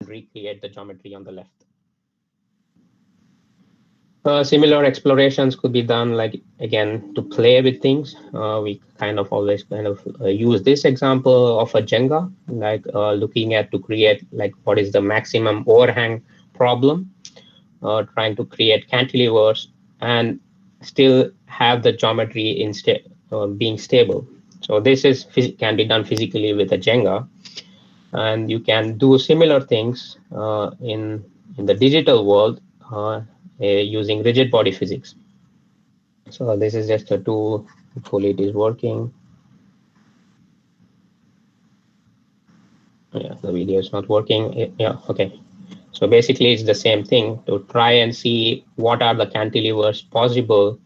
and recreate the geometry on the left. Similar explorations could be done, like, again, to play with things. We always use this example of a Jenga, like looking at to create like what is the maximum overhang problem, trying to create cantilevers and still have the geometry being stable. So this can be done physically with a Jenga, and you can do similar things in the digital world using rigid body physics. So this is just a tool. Hopefully it is working. Yeah, the video is not working. Yeah, okay. So basically it's the same thing to try and see what are the cantilevers possible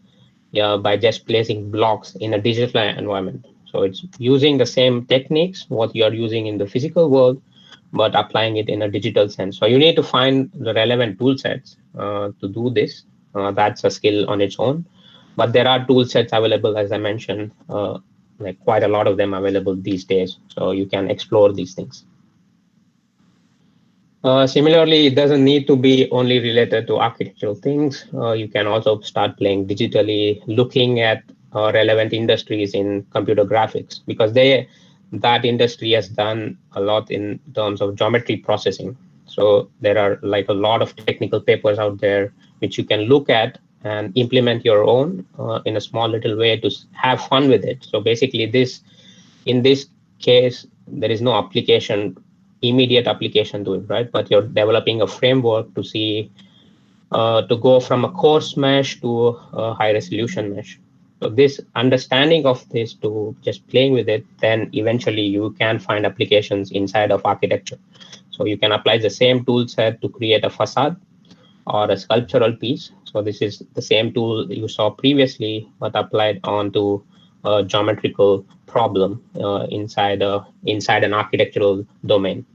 by just placing blocks in a digital environment. So it's using the same techniques, what you are using in the physical world, but applying it in a digital sense. So you need to find the relevant tool sets to do this. That's a skill on its own. But there are tool sets available, as I mentioned, like quite a lot of them available these days. So you can explore these things. Similarly, it doesn't need to be only related to architectural things. You can also start playing digitally, looking at relevant industries in computer graphics, because that industry has done a lot in terms of geometry processing. So there are like a lot of technical papers out there which you can look at and implement your own in a small little way to have fun with it. So basically in this case, there is no immediate application to it, right? But you're developing a framework to see, to go from a coarse mesh to a high resolution mesh. So this understanding of this to just playing with it, then eventually you can find applications inside of architecture. So you can apply the same tool set to create a facade or a sculptural piece. So this is the same tool you saw previously, but applied onto a geometrical problem inside an architectural domain.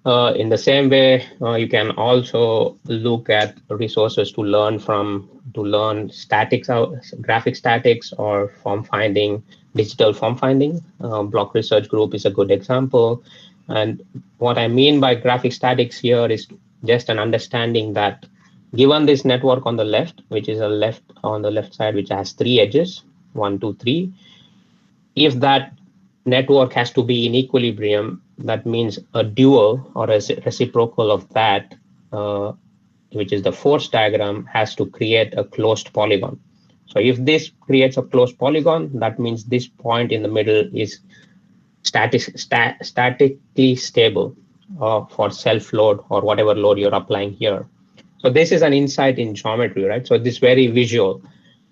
In the same way, you can also look at resources to learn statics, graphic statics, or form finding, digital form finding. Block Research Group is a good example. And what I mean by graphic statics here is just an understanding that given this network on the left, which is on the left side, which has 3 edges, 1, 2, 3, if that network has to be in equilibrium, that means a dual or a reciprocal of that, which is the force diagram, has to create a closed polygon. So if this creates a closed polygon, that means this point in the middle is statically stable for self-load or whatever load you're applying here. So this is an insight in geometry, right? So this is very visual,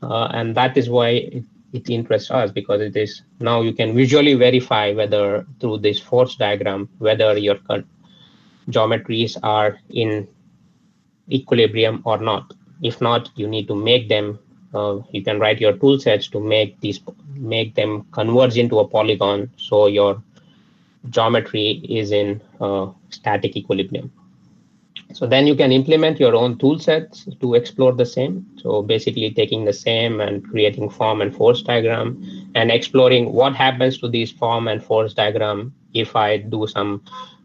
and that is why it interests us, because it is now you can visually verify whether through this force diagram, whether your geometries are in equilibrium or not. If not, you need to make them, you can write your tool sets to make them converge into a polygon, so your geometry is in static equilibrium. So then you can implement your own tool sets to explore the same. So basically taking the same and creating form and force diagram and exploring what happens to these form and force diagram if I do some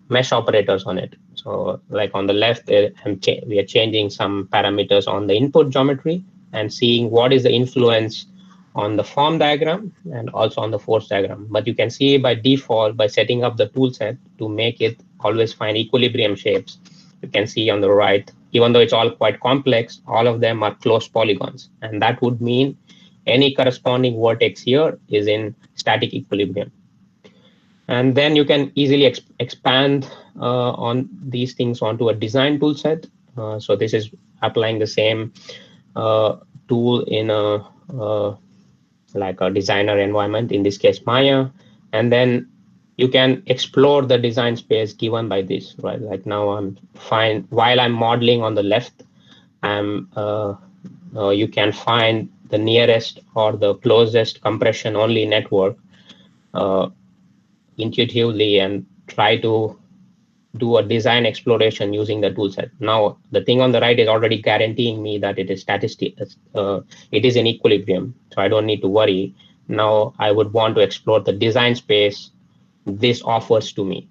mesh operators on it. So like on the left, we are changing some parameters on the input geometry and seeing what is the influence on the form diagram and also on the force diagram. But you can see by default, by setting up the tool set to make it always find equilibrium shapes, you can see on the right, even though it's all quite complex, all of them are closed polygons. And that would mean any corresponding vertex here is in static equilibrium. And then you can easily expand on these things onto a design tool set. So this is applying the same tool in like a designer environment, in this case Maya, and then you can explore the design space given by this, right? Like now I'm fine, while I'm modeling on the left, you can find the nearest or the closest compression only network intuitively and try to do a design exploration using the tool set. Now, the thing on the right is already guaranteeing me that it is it is in equilibrium, so I don't need to worry. Now, I would want to explore the design space this offers to me.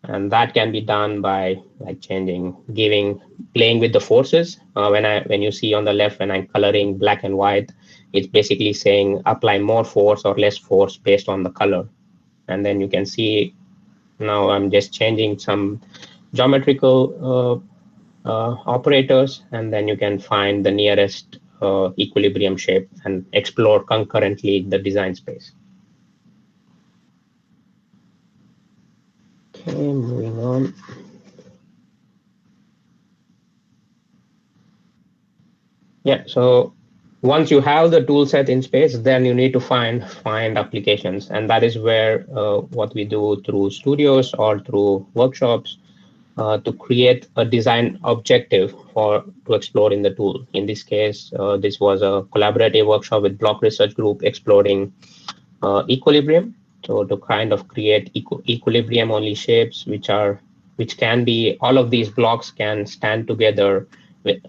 And that can be done by like playing with the forces. When you see on the left, when I'm coloring black and white, it's basically saying apply more force or less force based on the color. And then you can see now I'm just changing some geometrical operators, and then you can find the nearest equilibrium shape and explore concurrently the design space. Okay, moving on. Yeah, so once you have the tool set in space, then you need to find applications, and that is where what we do through studios or through workshops to create a design objective to explore in the tool. In this case, this was a collaborative workshop with Block Research Group exploring equilibrium. So to kind of create equilibrium only shapes, which can be, all of these blocks can stand together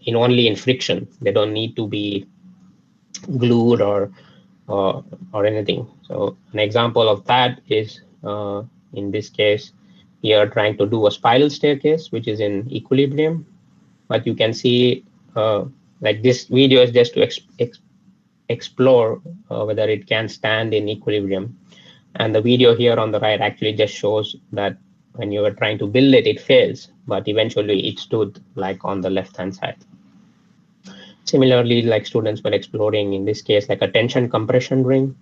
only in friction. They don't need to be glued or anything. So an example of that is in this case, we are trying to do a spiral staircase, which is in equilibrium. But you can see like this video is just to explore whether it can stand in equilibrium. And the video here on the right actually just shows that when you were trying to build it, it fails, but eventually it stood like on the left-hand side. Similarly, like students were exploring, in this case, like a tension compression ring.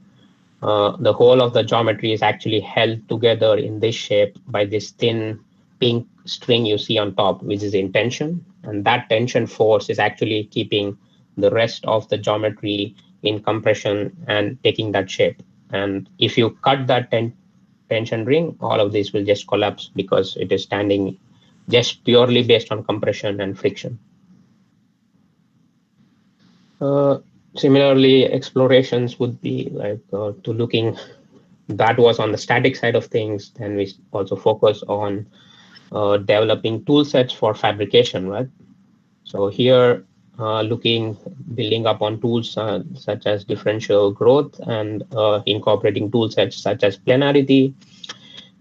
The whole of the geometry is actually held together in this shape by this thin pink string you see on top, which is in tension. And that tension force is actually keeping the rest of the geometry in compression and taking that shape. And if you cut that tension ring, all of this will just collapse because it is standing just purely based on compression and friction. Similarly, explorations would be like to looking, that was on the static side of things. Then we also focus on developing tool sets for fabrication, right? So here, building up on tools such as differential growth and incorporating tool sets such as planarity.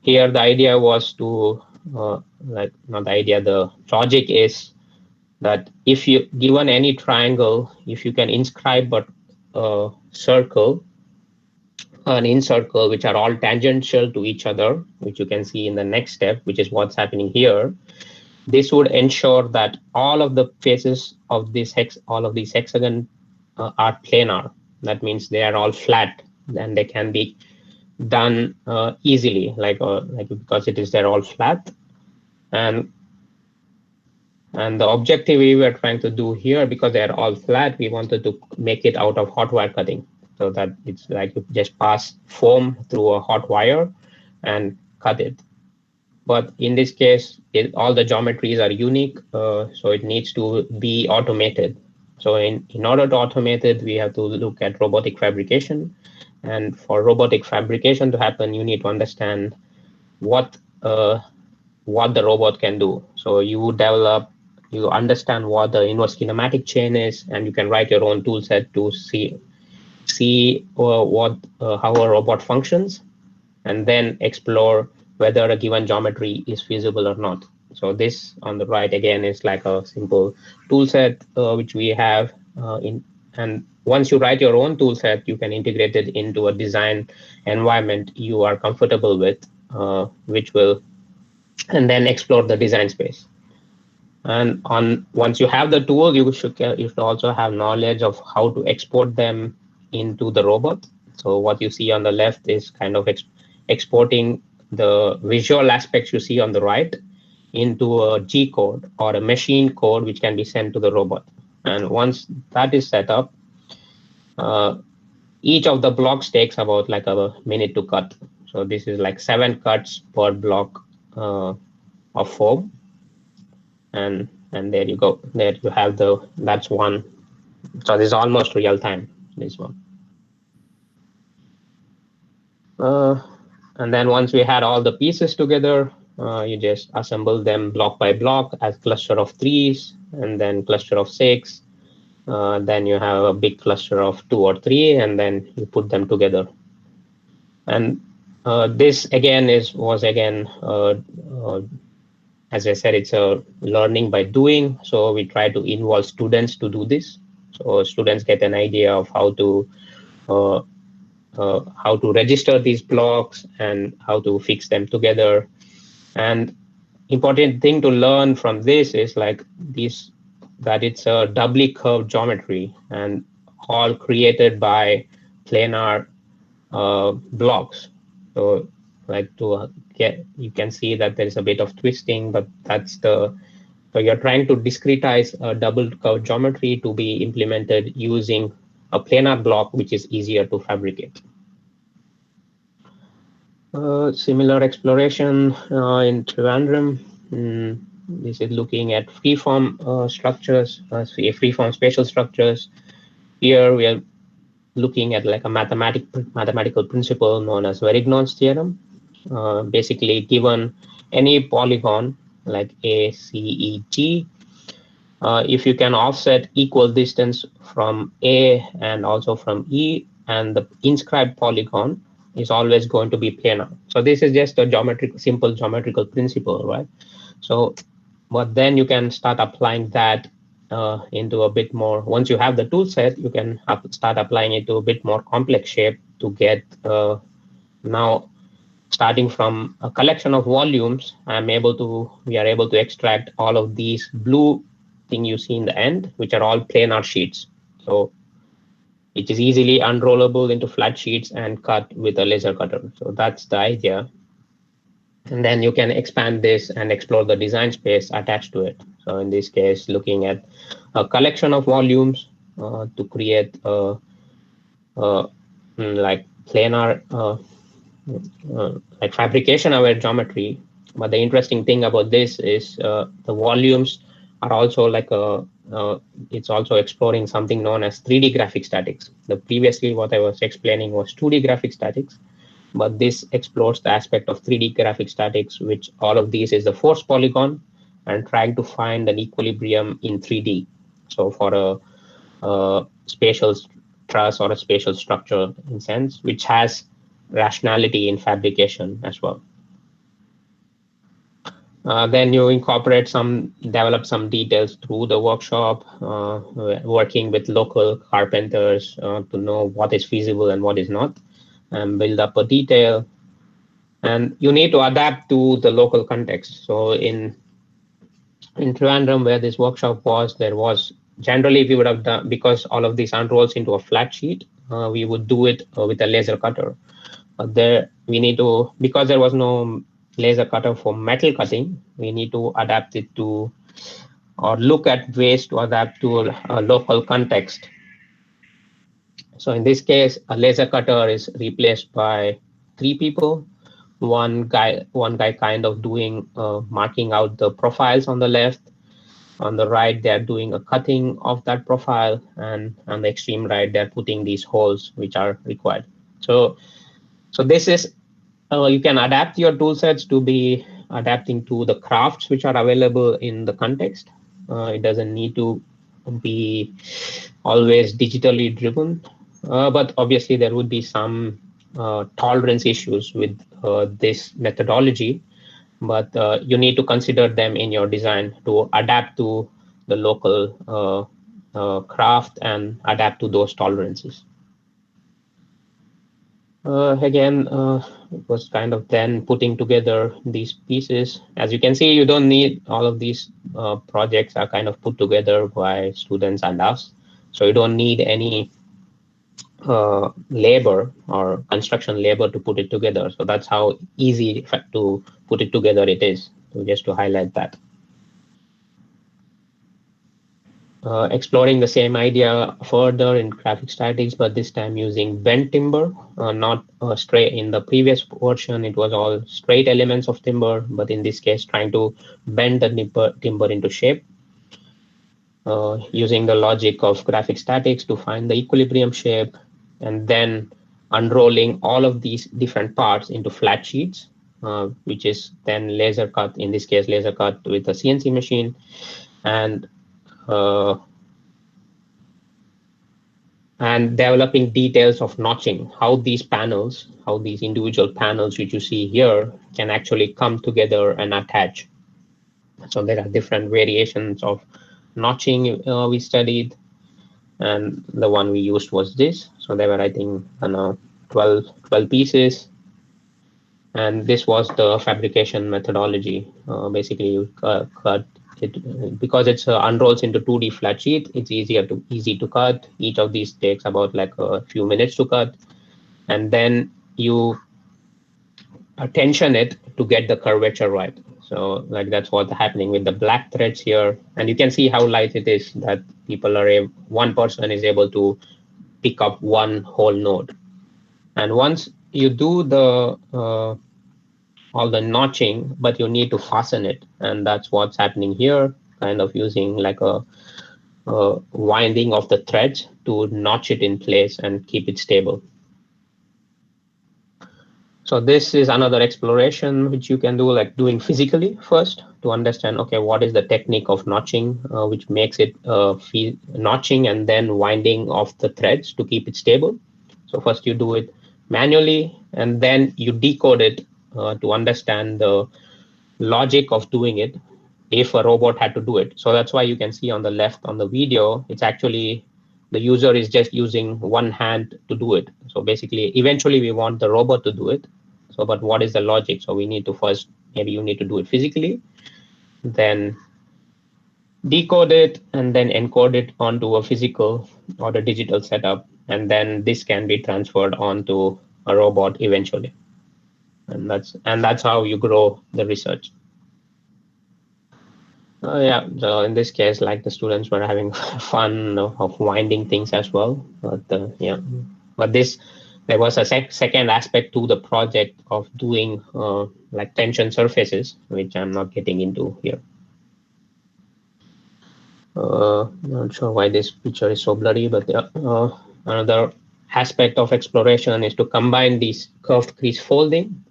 Here, the idea was to, the logic is that if you given any triangle, if you can inscribe a circle, an incircle, which are all tangential to each other, which you can see in the next step, which is what's happening here, this would ensure that all of the faces of these hexagon are planar. That means they are all flat, and they can be done easily, because they're all flat. And the objective we were trying to do here, because they're all flat, we wanted to make it out of hot wire cutting, so that it's like you just pass foam through a hot wire and cut it. But in this case, all the geometries are unique, so it needs to be automated. So in order to automate it, we have to look at robotic fabrication. And for robotic fabrication to happen, you need to understand what the robot can do. So you understand what the inverse kinematic chain is, and you can write your own tool set to see how a robot functions, and then explore whether a given geometry is feasible or not. So this on the right again is like a simple tool set which we have and once you write your own tool set, you can integrate it into a design environment you are comfortable with, and then explore the design space. And once you have the tool, you should also have knowledge of how to export them into the robot. So what you see on the left is kind of exporting the visual aspects you see on the right into a G code or a machine code, which can be sent to the robot. And once that is set up, each of the blocks takes about like a minute to cut. So this is like 7 cuts per block of foam. And there you go. There you have that's one. So this is almost real time, this one. And then once we had all the pieces together, you just assemble them block by block as cluster of 3s, and then cluster of 6. Then you have a big cluster of 2 or 3, and then you put them together. And This again was as I said, it's a learning by doing. So we try to involve students to do this. So students get an idea of how to register these blocks and how to fix them together. And important thing to learn from this is like this, that it's a doubly curved geometry and all created by planar blocks. So like to get, you can see that there is a bit of twisting, but so you're trying to discretize a double curved geometry to be implemented using a planar block, which is easier to fabricate. Similar exploration in Trivandrum. This is looking at freeform structures, freeform spatial structures. Here we are looking at like a mathematical principle known as Verignon's theorem. Basically, given any polygon like A, C, E, G, if you can offset equal distance from A and also from E, and the inscribed polygon is always going to be planar. So this is just a simple geometrical principle, right? So, but then you can start applying that into a bit more. Once you have the tool set, you can start applying it to a bit more complex shape to get now starting from a collection of volumes. We are able to extract all of these blue thing you see in the end, which are all planar sheets. So it is easily unrollable into flat sheets and cut with a laser cutter. So that's the idea. And then you can expand this and explore the design space attached to it. So in this case, looking at a collection of volumes to create like planar, like fabrication-aware geometry. But the interesting thing about this is the volumes are also like it's also exploring something known as 3D graphic statics. Previously, what I was explaining was 2D graphic statics, but this explores the aspect of 3D graphic statics, which all of these is the force polygon and trying to find an equilibrium in 3D. So for a spatial truss or a spatial structure in sense, which has rationality in fabrication as well. Then you develop some details through the workshop, working with local carpenters to know what is feasible and what is not, and build up a detail. And you need to adapt to the local context. So in Trivandrum, where this workshop was, there was generally we would have done, because all of these unrolls into a flat sheet, we would do it with a laser cutter. But there we need to, because there was no laser cutter for metal cutting, we need to adapt it to, or look at ways to adapt to a local context. So in this case, a laser cutter is replaced by 3 people. One guy kind of doing marking out the profiles on the left. On the right, they're doing a cutting of that profile, and on the extreme right, they're putting these holes which are required. So this is, you can adapt your tool sets to be adapting to the crafts which are available in the context. It doesn't need to be always digitally driven, but obviously there would be some tolerance issues with this methodology, but you need to consider them in your design to adapt to the local craft and adapt to those tolerances. Again, it was kind of then putting together these pieces. As you can see, you don't need all of these projects are kind of put together by students and us. So you don't need any labor or construction labor to put it together. So that's how easy to put it together it is, just to highlight that. Exploring the same idea further in graphic statics, but this time using bent timber, not straight. In the previous version, it was all straight elements of timber, but in this case, trying to bend the timber into shape, using the logic of graphic statics to find the equilibrium shape, and then unrolling all of these different parts into flat sheets, which is then laser cut, in this case, laser cut with a CNC machine. And and developing details of notching, how these panels, how these individual panels which you see here can actually come together and attach. So there are different variations of notching we studied, and the one we used was this. So there were, I think, 12 pieces, and this was the fabrication methodology. Basically, you cut it because it's unrolls into 2D flat sheet. It's easy to cut. Each of these takes about like a few minutes to cut, and then you tension it to get the curvature right. So like that's what's happening with the black threads here, and you can see how light it is. That one person is able to pick up one whole node, and once you do the all the notching, but you need to fasten it, and that's what's happening here. Kind of using like a winding of the threads to notch it in place and keep it stable. So this is another exploration which you can do, like doing physically first to understand, okay, what is the technique of notching, which makes it notching and then winding of the threads to keep it stable. So first you do it manually, and then you decode it to understand the logic of doing it if a robot had to do it. So that's why you can see on the left on the video, it's actually the user is just using one hand to do it. So basically, eventually we want the robot to do it. So, but what is the logic? So we need to first, maybe you need to do it physically, then decode it, and then encode it onto a physical or a digital setup. And then this can be transferred onto a robot eventually. And that's how you grow the research. Yeah, so in this case, like the students were having fun of winding things as well. But yeah, but there was a second aspect to the project of doing like tension surfaces, which I'm not getting into here. Not sure why this picture is so blurry, but another aspect of exploration is to combine these curved crease folding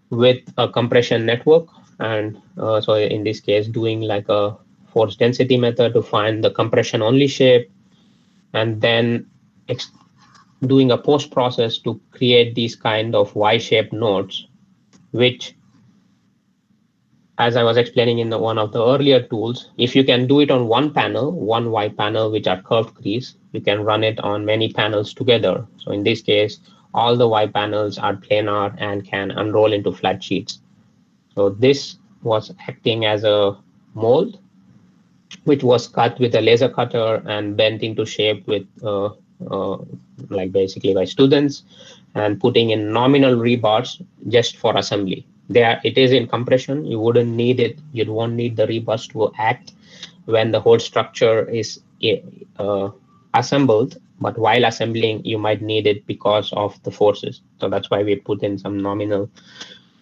with a compression network. And so in this case, doing like a force density method to find the compression only shape, and then doing a post process to create these kind of Y-shaped nodes, which, as I was explaining in one of the earlier tools, if you can do it on one panel, one Y panel, which are curved crease, you can run it on many panels together. So in this case, all the Y panels are planar and can unroll into flat sheets. So this was acting as a mold, which was cut with a laser cutter and bent into shape with like basically by students, and putting in nominal rebars just for assembly. It is in compression. You wouldn't need it. You won't need the rebars to act when the whole structure is assembled. But while assembling, you might need it because of the forces. So that's why we put in some nominal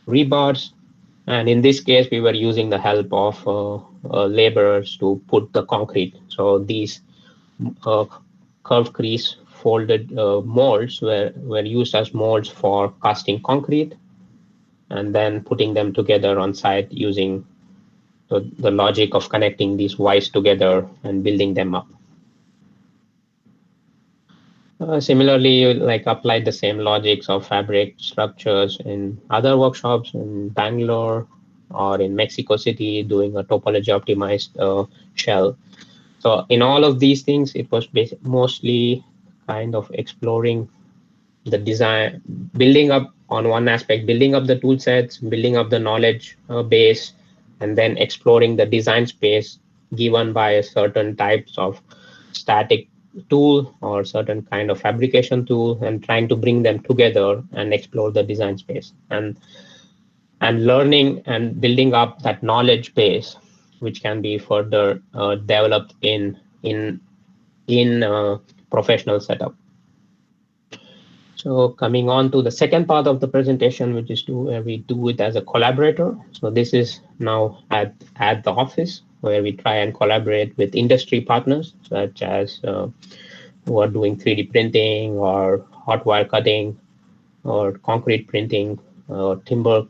rebars. And in this case, we were using the help of laborers to put the concrete. So these curved crease folded molds were used as molds for casting concrete and then putting them together on site using the logic of connecting these Ys together and building them up. Similarly, like applied the same logics of fabric structures in other workshops in Bangalore or in Mexico City, doing a topology optimized shell. So in all of these things, it was mostly kind of exploring the design, building up on one aspect, building up the tool sets, building up the knowledge base, and then exploring the design space given by a certain types of static tool or certain kind of fabrication tool, and trying to bring them together and explore the design space, and learning and building up that knowledge base, which can be further developed in professional setup. So coming on to the second part of the presentation, which is where we do it as a collaborator. So this is now at the office, where we try and collaborate with industry partners, such as who are doing 3D printing or hot wire cutting or concrete printing, timber,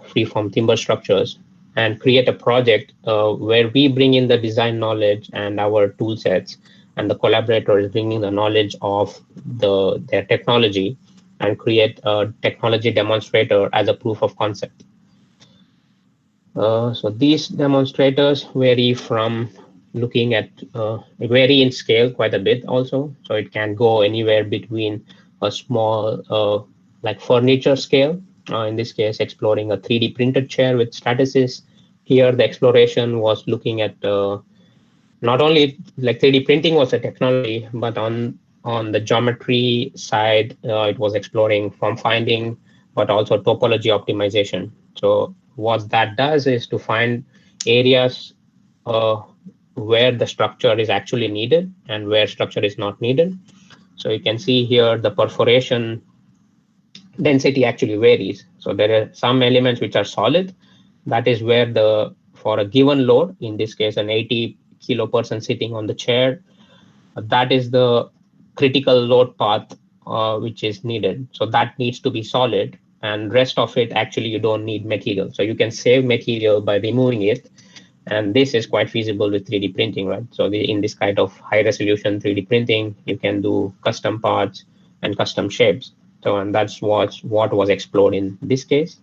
freeform timber structures, and create a project where we bring in the design knowledge and our tool sets and the collaborator is bringing the knowledge of their technology and create a technology demonstrator as a proof of concept. So these demonstrators vary from looking at vary in scale quite a bit also. So it can go anywhere between a small like furniture scale, in this case exploring a 3D printed chair with statistics. Here the exploration was looking at not only like 3D printing was a technology, but on the geometry side, it was exploring form finding, but also topology optimization. So what that does is to find areas where the structure is actually needed and where structure is not needed. So you can see here the perforation density actually varies. So there are some elements which are solid. That is where for a given load, in this case, an 80 kilo person sitting on the chair, that is the critical load path which is needed. So that needs to be solid, and rest of it, actually, you don't need material. So you can save material by removing it. And this is quite feasible with 3D printing, right? So in this kind of high resolution 3D printing, you can do custom parts and custom shapes. So, and that's what was explored in this case.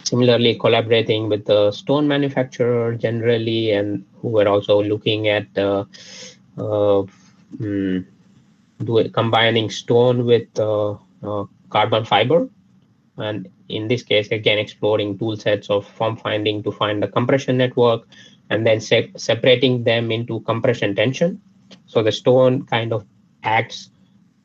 Similarly, collaborating with the stone manufacturer generally, and who were also looking at combining stone with carbon fiber. And in this case, again, exploring tool sets of form finding to find the compression network, and then separating them into compression tension. So the stone kind of acts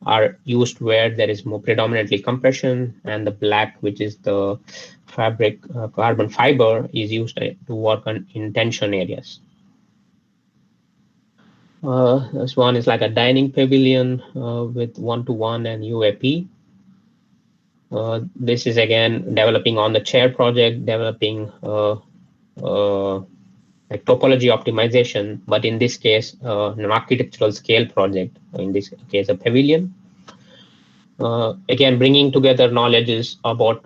are used where there is more predominantly compression, and the black, which is the fabric carbon fiber, is used to work in tension areas. This one is like a dining pavilion with one-to-one and UAP. This is again developing on the chair project, developing like topology optimization, but in this case, an architectural scale project, in this case, a pavilion. Again, bringing together knowledges about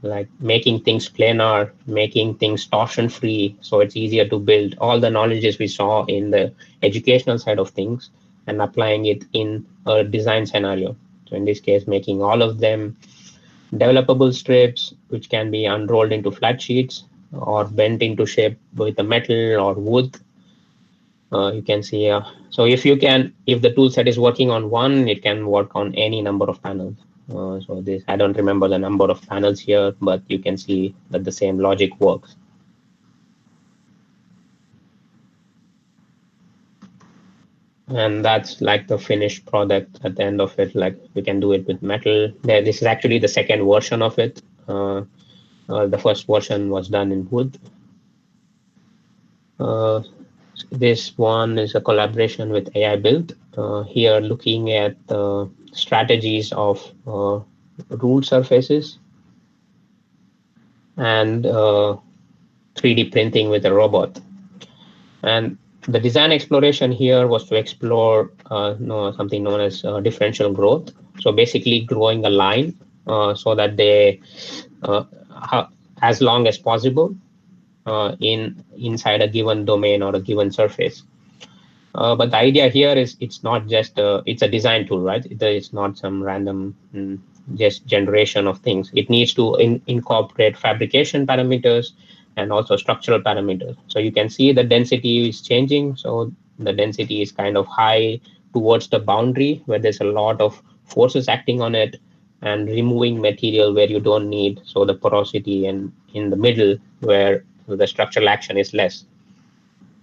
like making things planar, making things torsion-free, so it's easier to build. All the knowledges we saw in the educational side of things and applying it in a design scenario. So in this case, making all of them developable strips, which can be unrolled into flat sheets or bent into shape with a metal or wood. You can see, so if the tool set is working on one, it can work on any number of panels. So this, I don't remember the number of panels here, but you can see that the same logic works. And that's like the finished product at the end of it. Like we can do it with metal. This is actually the second version of it. The first version was done in wood. This one is a collaboration with AI Build. Here, looking at strategies of ruled surfaces and 3D printing with a robot. And the design exploration here was to explore something known as differential growth. So basically growing a line so that they, as long as possible, inside a given domain or a given surface. But the idea here is it's not just it's a design tool, right? It's not some random just generation of things. It needs to incorporate fabrication parameters and also structural parameters. So you can see the density is changing. So the density is kind of high towards the boundary where there's a lot of forces acting on it, and removing material where you don't need. So the porosity and in the middle where the structural action is less.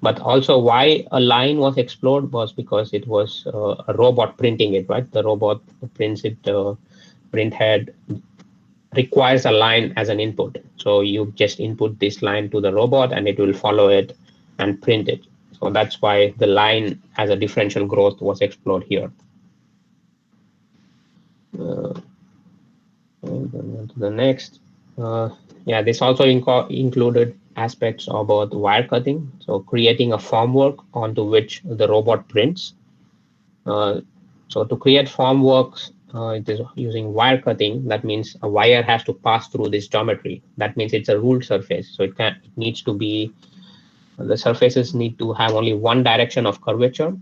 But also why a line was explored was because it was a robot printing it, right? The robot prints it, print head requires a line as an input. So you just input this line to the robot and it will follow it and print it. So that's why the line as a differential growth was explored here. To the next. This also included aspects about wire cutting. So creating a formwork onto which the robot prints. So to create formworks, it is using wire cutting. That means a wire has to pass through this geometry. That means it's a ruled surface. So it needs to be The surfaces need to have only one direction of curvature,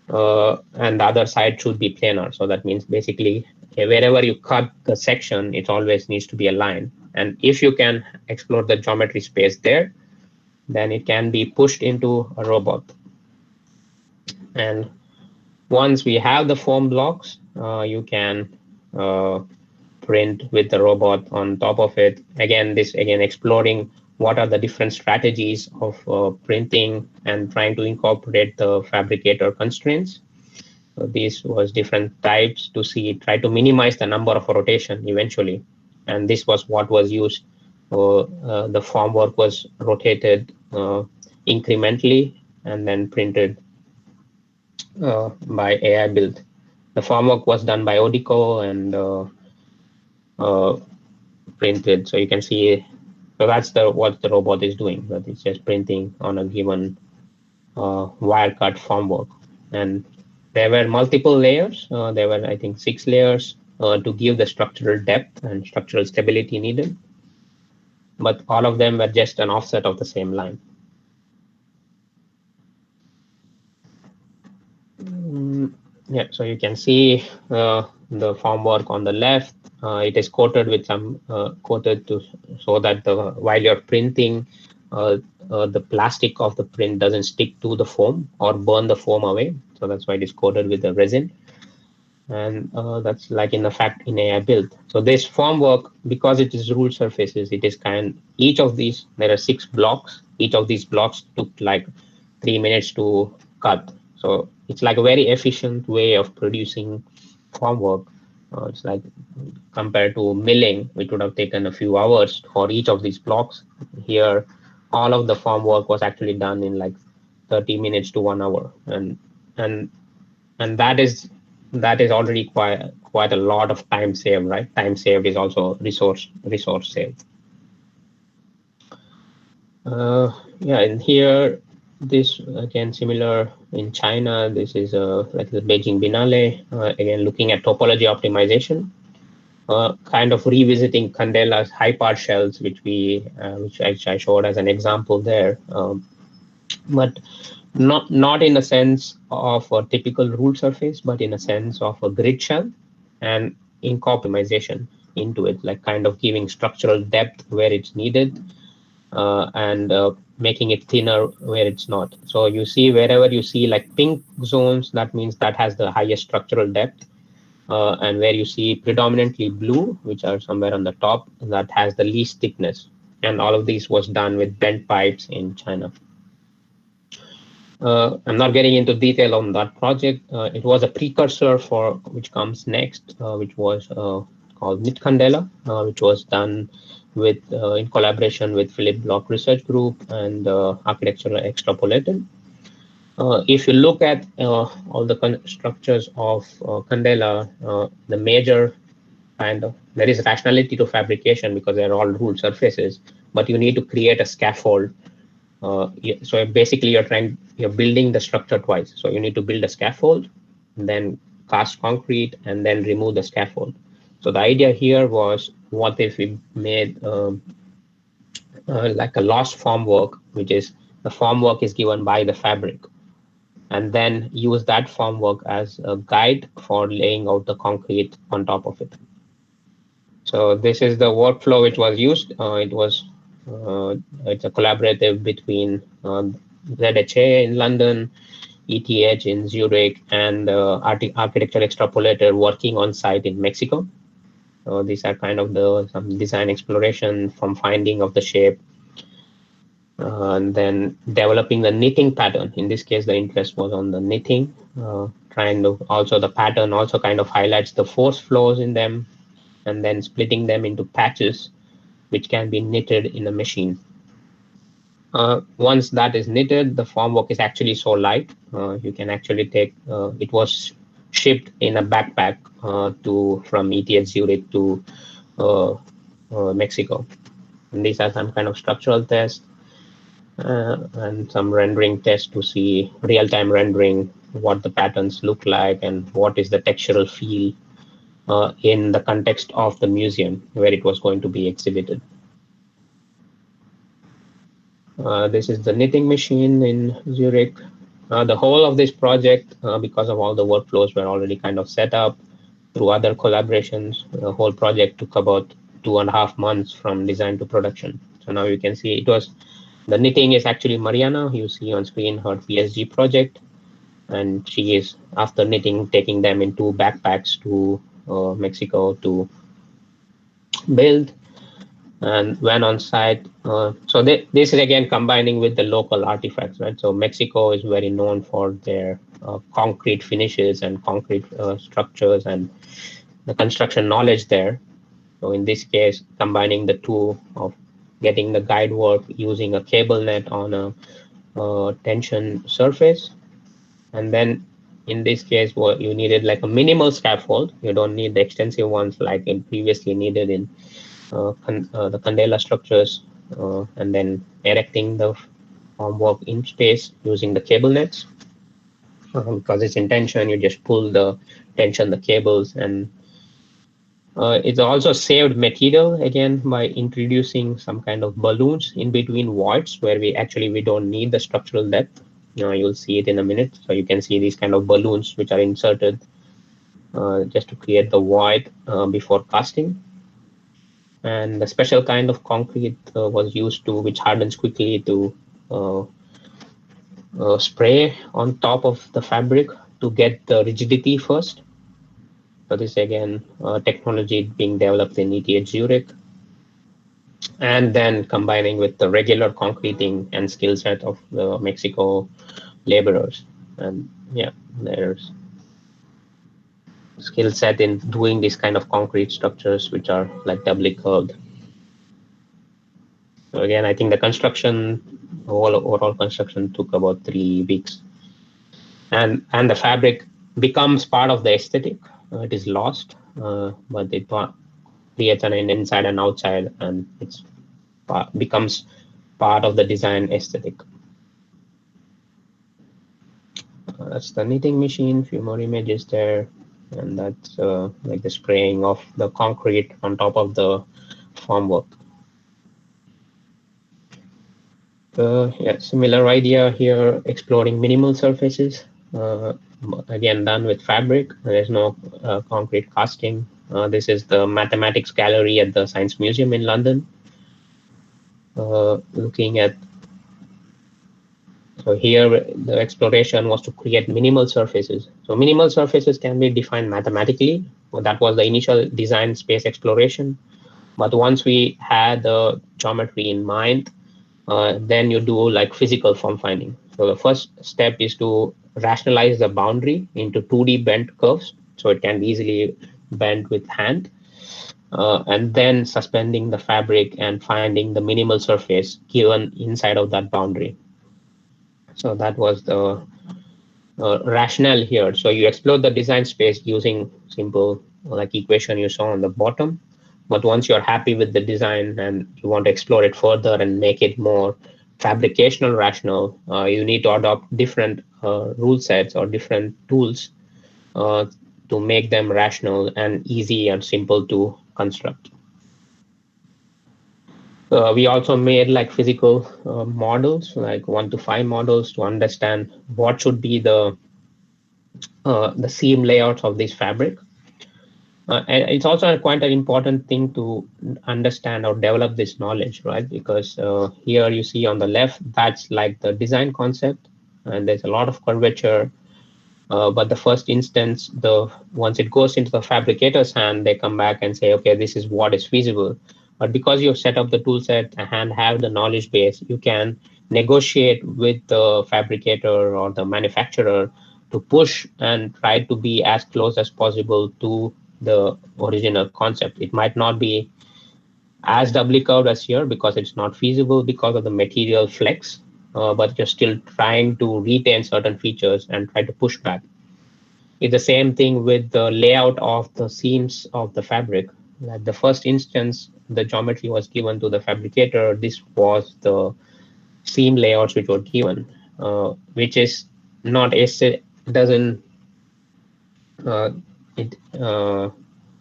and the other side should be planar. So that means basically wherever you cut the section, it always needs to be a line. And if you can explore the geometry space there, then it can be pushed into a robot. And once we have the form blocks, you can print with the robot on top of it. Again, exploring what are the different strategies of printing and trying to incorporate the fabricator constraints. So these was different types to try to minimize the number of rotation eventually. And this was what was used. The formwork was rotated incrementally and then printed by AI build. The formwork was done by Odico and printed. So you can see, so that's what the robot is doing. That it's just printing on a given wire cut formwork. And there were multiple layers. There were, I think, 6 layers to give the structural depth and structural stability needed. But all of them were just an offset of the same line. Yeah, so you can see the formwork on the left. It is coated with some so that while you're printing, the plastic of the print doesn't stick to the foam or burn the foam away. So that's why it is coated with the resin. And that's like in AI build. So this formwork, because it is ruled surfaces, it is each of these, there are 6 blocks. Each of these blocks took like 3 minutes to cut. So it's like a very efficient way of producing formwork. It's like compared to milling, which would have taken a few hours for each of these blocks. Here, all of the formwork was actually done in like 30 minutes to 1 hour, and that is already quite a lot of time saved, right? Time saved is also resource saved. Yeah, and here, this again similar in China. This is like the Beijing Biennale. Again, looking at topology optimization, kind of revisiting Candela's high-part shells, which I showed as an example there, but not in a sense of a typical ruled surface, but in a sense of a grid shell and optimization into it, like kind of giving structural depth where it's needed and making it thinner where it's not. So you see wherever you see like pink zones, that means that has the highest structural depth. And where you see predominantly blue, which are somewhere on the top, that has the least thickness. And all of these was done with bent pipes in China. I'm not getting into detail on that project. It was a precursor for which comes next, which was called Candela, which was done with in collaboration with Philip Block Research Group and Architectural Extrapolated. If you look at all the structures of Candela, the major there is rationality to fabrication because they're all ruled surfaces, but you need to create a scaffold. So basically, you're building the structure twice. So you need to build a scaffold, then cast concrete, and then remove the scaffold. So the idea here was, what if we made like a lost formwork, which is the formwork is given by the fabric, and then use that formwork as a guide for laying out the concrete on top of it. So this is the workflow which was used. It's a collaborative between ZHA in London, ETH in Zurich, and Architecture Extrapolator working on site in Mexico. So these are kind of some design exploration from finding of the shape, and then developing the knitting pattern. In this case, the interest was on the knitting, trying to also the pattern also kind of highlights the force flows in them, and then splitting them into patches, which can be knitted in a machine. Once that is knitted, the formwork is actually so light, you can actually take, it was shipped in a backpack from ETH Zurich to Mexico. And these are some kind of structural tests and some rendering tests to see real-time rendering, what the patterns look like and what is the textural feel in the context of the museum where it was going to be exhibited. This is the knitting machine in Zurich. The whole of this project, because of all the workflows were already kind of set up through other collaborations, the whole project took about 2.5 months from design to production. So now you can see the knitting is actually Mariana. You see on screen her PSG project, and she is, after knitting, taking them in 2 backpacks to Mexico to build. And when on site, this is again combining with the local artifacts, right? So Mexico is very known for their concrete finishes and concrete structures and the construction knowledge there. So in this case, combining the two of getting the guide work using a cable net on a tension surface. And then in this case, you needed like a minimal scaffold. You don't need the extensive ones like it previously needed in the Candela structures, and then erecting the formwork in space using the cable nets. Because it's in tension, you just pull the tension, the cables, and it's also saved material again by introducing some kind of balloons in between voids where we don't need the structural depth. You'll see it in a minute. So you can see these kind of balloons which are inserted just to create the void before casting. And the special kind of concrete was used which hardens quickly to spray on top of the fabric to get the rigidity first. So this again, technology being developed in ETH Zurich, and then combining with the regular concreting and skill set of the Mexico laborers. And yeah, there's skill set in doing these kind of concrete structures which are like doubly curved. So again, I think the overall construction took about 3 weeks. And the fabric becomes part of the aesthetic. It is lost, but it creates an inside and outside, and it becomes part of the design aesthetic. That's the knitting machine, few more images there. And that's like the spraying of the concrete on top of the formwork. Yeah, similar idea here, exploring minimal surfaces. Again, done with fabric. There's no concrete casting. This is the mathematics gallery at the Science Museum in London. Looking at, so here the exploration was to create minimal surfaces. So minimal surfaces can be defined mathematically. Well, that was the initial design space exploration. But once we had the geometry in mind, then you do like physical form finding. So the first step is to rationalize the boundary into 2D bent curves, so it can be easily bent with hand, and then suspending the fabric and finding the minimal surface given inside of that boundary. So that was the rationale here. So you explore the design space using simple like equation you saw on the bottom. But once you're happy with the design and you want to explore it further and make it more fabricational rational, you need to adopt different rule sets or different tools to make them rational and easy and simple to construct. We also made like physical models, like 1 to 5 models, to understand what should be the seam layouts of this fabric. And it's also quite an important thing to understand or develop this knowledge, right? Because here you see on the left, that's like the design concept, and there's a lot of curvature. But the first instance, once it goes into the fabricator's hand, they come back and say, okay, this is what is feasible. But because you've set up the tool set and have the knowledge base, you can negotiate with the fabricator or the manufacturer to push and try to be as close as possible to the original concept. It might not be as doubly curved as here because it's not feasible because of the material flex, but you're still trying to retain certain features and try to push back. It's the same thing with the layout of the seams of the fabric. At the first instance, the geometry was given to the fabricator. This was the seam layouts which were given, which is not doesn't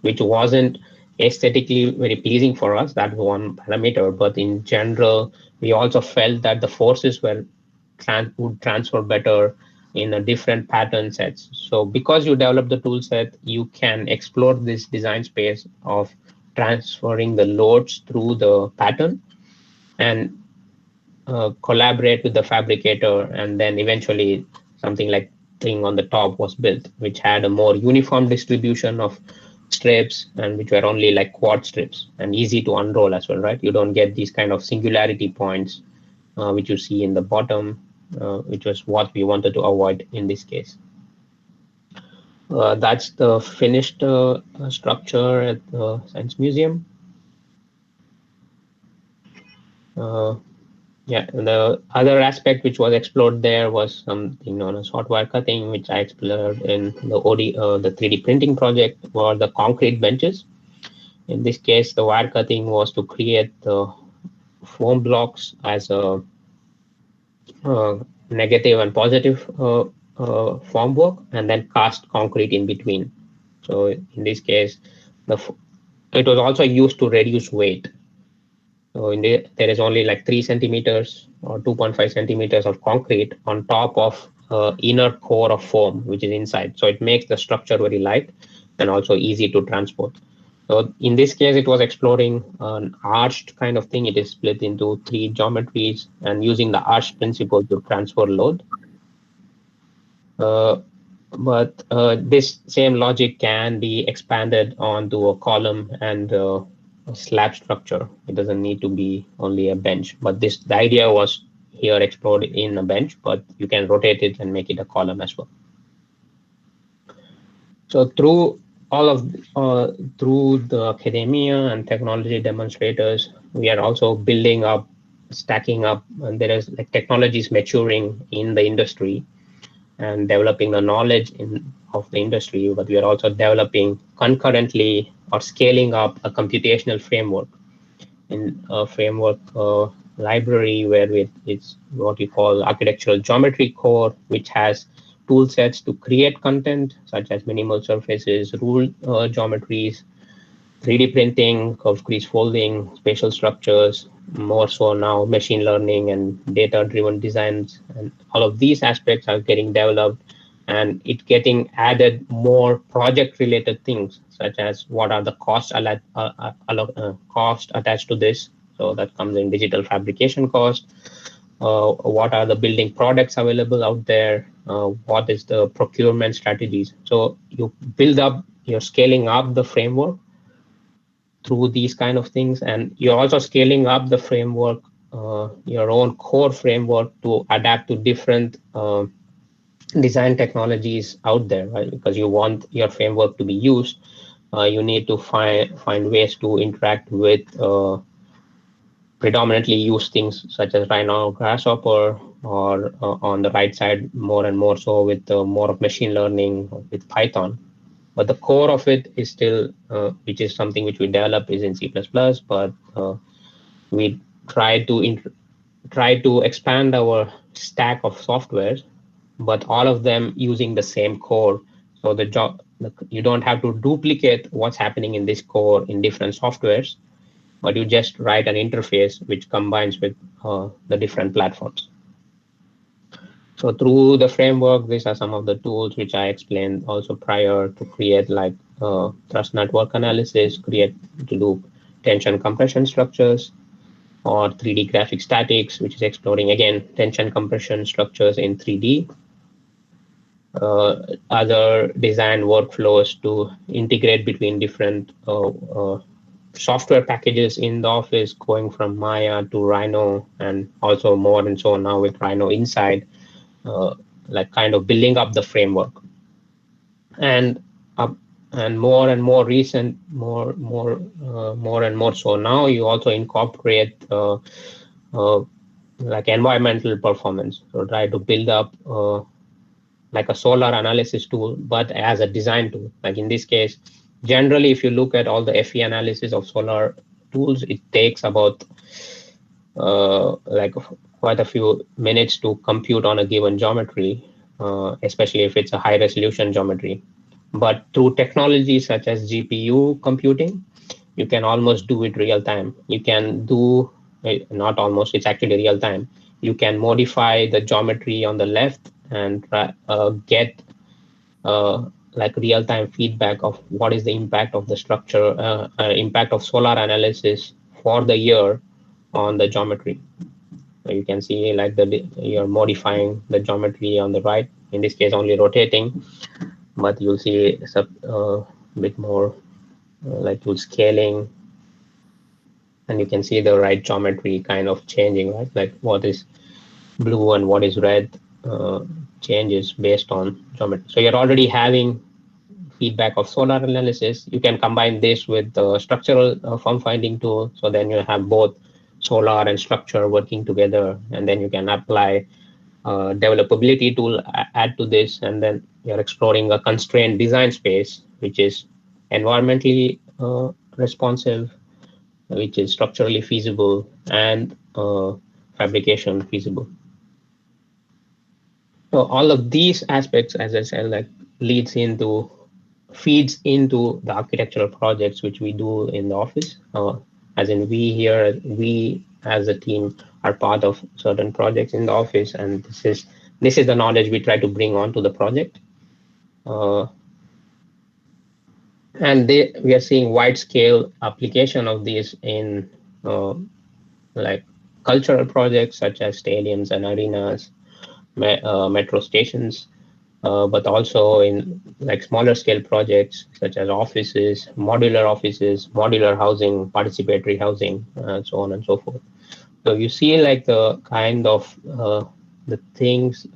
which wasn't aesthetically very pleasing for us. That's one parameter. But in general, we also felt that the forces would transfer better in a different pattern sets. So because you develop the tool set, you can explore this design space of transferring the loads through the pattern and collaborate with the fabricator, and then eventually something like thing on the top was built, which had a more uniform distribution of strips and which were only like quad strips and easy to unroll as well, right? You don't get these kind of singularity points which you see in the bottom, which was what we wanted to avoid in this case. That's the finished structure at the Science Museum. Yeah, the other aspect which was explored there was something known as hot wire cutting, which I explored in the 3D printing project, or the concrete benches. In this case, the wire cutting was to create the foam blocks as a negative and positive form work, and then cast concrete in between. So in this case, it was also used to reduce weight. So there is only like 3 centimeters or 2.5 centimeters of concrete on top of inner core of foam, which is inside. So it makes the structure very light and also easy to transport. So in this case, it was exploring an arched kind of thing. It is split into 3 geometries and using the arch principle to transfer load. But this same logic can be expanded onto a column and a slab structure. It doesn't need to be only a bench. But the idea was here explored in a bench, but you can rotate it and make it a column as well. So through the academia and technology demonstrators, we are also building up, stacking up, and there is like technologies maturing in the industry and developing the knowledge of the industry, but we are also developing concurrently or scaling up a computational framework in a framework library where it's what we call architectural geometry core, which has tool sets to create content such as minimal surfaces, rule geometries, 3D printing, curved crease folding, spatial structures, more so now machine learning and data-driven designs. And all of these aspects are getting developed, and it getting added more project-related things, such as what are the costs attached to this. So that comes in digital fabrication cost. What are the building products available out there? What is the procurement strategies? So you're scaling up the framework through these kind of things, and you're also scaling up the framework, your own core framework, to adapt to different design technologies out there, right? Because you want your framework to be used, you need to find ways to interact with predominantly use things such as Rhino, Grasshopper, or on the right side more and more so with more of machine learning with Python. But the core of it is still, which is something which we develop, is in C++. But we try to expand our stack of softwares, but all of them using the same core. So you don't have to duplicate what's happening in this core in different softwares, but you just write an interface which combines with the different platforms. So through the framework, these are some of the tools which I explained also prior, to create like thrust network analysis, to do tension compression structures, or 3D graphic statics, which is exploring again tension compression structures in 3D. Other design workflows to integrate between different software packages in the office, going from Maya to Rhino, and also more and so on now with Rhino inside. Like kind of building up the framework, and more and more recent, more and more so now, you also incorporate like environmental performance. So try to build up like a solar analysis tool, but as a design tool. Like in this case, generally, if you look at all the FE analysis of solar tools, it takes about like quite a few minutes to compute on a given geometry, especially if it's a high resolution geometry. But through technologies such as GPU computing, you can almost do it real time. You can do, not almost, it's actually real time. You can modify the geometry on the left and get like real-time feedback of what is the impact of the structure, impact of solar analysis for the year on the geometry. So you can see like you're modifying the geometry on the right, in this case only rotating, but you'll see a bit more like you're scaling, and you can see the right geometry kind of changing, right? Like what is blue and what is red changes based on geometry. So you're already having feedback of solar analysis. You can combine this with the structural form finding tool. So then you have both solar and structure working together, and then you can apply developability tool, add to this, and then you're exploring a constrained design space, which is environmentally responsive, which is structurally feasible, and fabrication feasible. So all of these aspects, as I said, like feeds into the architectural projects which we do in the office. As in we as a team are part of certain projects in the office, and this is the knowledge we try to bring onto the project. And we are seeing wide scale application of these in like cultural projects such as stadiums and arenas, metro stations, but also in like smaller scale projects such as offices, modular housing, participatory housing, and so on and so forth. So you see like the kind of the things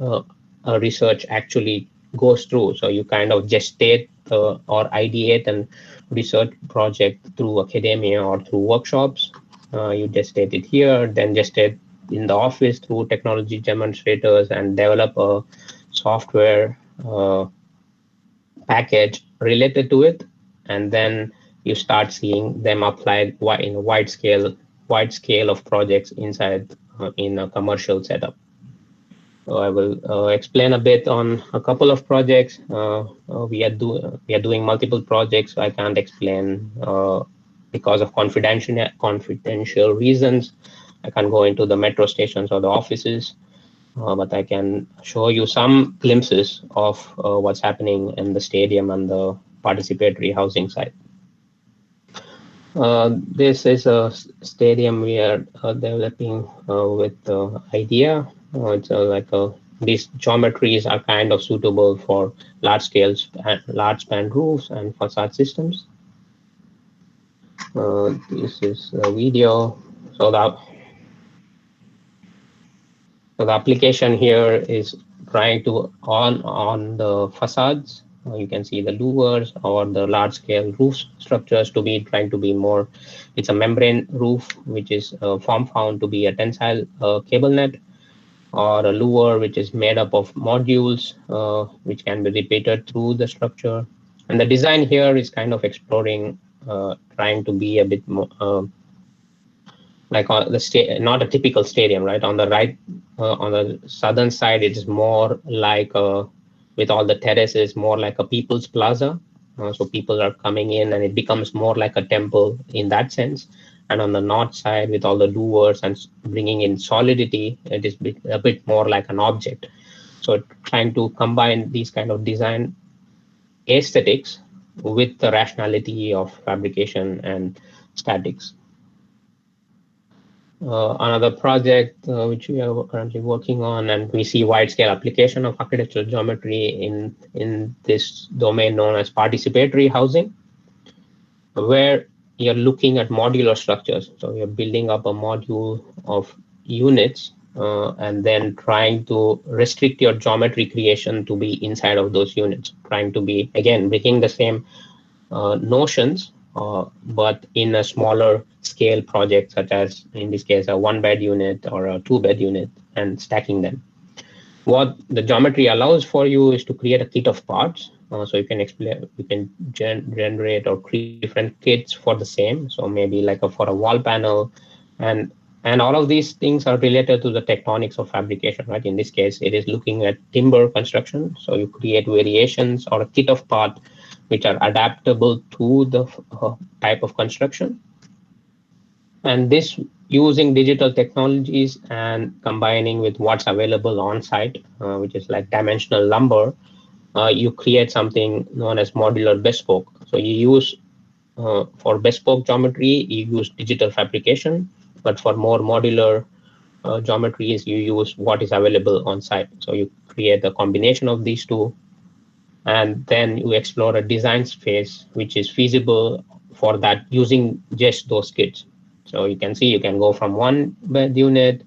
research actually goes through. So you kind of gestate or ideate and research project through academia or through workshops. You gestate it here, then gestate in the office through technology demonstrators and develop a software package related to it, and then you start seeing them applied in a wide scale of projects inside in a commercial setup. So I will explain a bit on a couple of projects. We are doing multiple projects, so I can't explain because of confidential reasons. I can't go into the metro stations or the offices. But I can show you some glimpses of what's happening in the stadium and the participatory housing side. This is a stadium we are developing with the idea. It's these geometries are kind of suitable for large span roofs and facade systems. This is a video. So the application here is trying to on the facades. You can see the louvers or the large scale roof structures trying to be more. It's a membrane roof, which is found to be a tensile cable net, or a louver, which is made up of modules, which can be repeated through the structure. And the design here is kind of exploring, trying to be a bit more like on the not a typical stadium, right? On the right, on the southern side, it is more like with all the terraces, more like a people's plaza. So people are coming in, and it becomes more like a temple in that sense. And on the north side, with all the louvers and bringing in solidity, it is a bit more like an object. So trying to combine these kind of design aesthetics with the rationality of fabrication and statics. Another project which we are currently working on, and we see wide-scale application of architectural geometry in this domain known as participatory housing, where you're looking at modular structures. So you're building up a module of units and then trying to restrict your geometry creation to be inside of those units, trying to be, again, bringing the same notions, but in a smaller scale project, such as in this case, a 1-bed unit or a 2-bed unit, and stacking them. What the geometry allows for you is to create a kit of parts. So you can generate or create different kits for the same. So maybe like for a wall panel, and all of these things are related to the tectonics of fabrication, right? In this case, it is looking at timber construction. So you create variations or a kit of part which are adaptable to the type of construction. And this, using digital technologies and combining with what's available on site, which is like dimensional lumber, you create something known as modular bespoke. So you use, for bespoke geometry, you use digital fabrication, but for more modular geometries, you use what is available on site. So you create a combination of these two, and then you explore a design space which is feasible for that using just those kits. So you can see you can go from one bed unit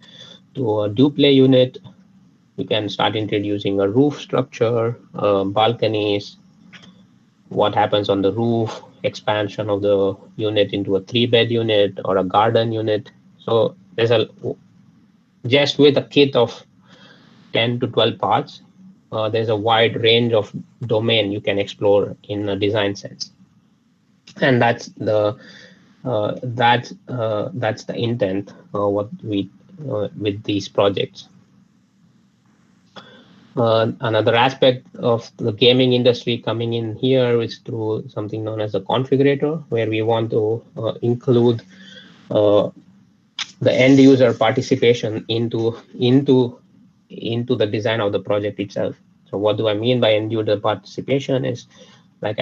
to a duplex unit. You can start introducing a roof structure, balconies, what happens on the roof, expansion of the unit into a 3-bed unit or a garden unit. So there's a, just with a kit of 10 to 12 parts, there's a wide range of domain you can explore in a design sense. And that's the intent what we with these projects. Another aspect of the gaming industry coming in here is through something known as a configurator, where we want to include the end user participation into the design of the project itself. So what do I mean by end user participation is like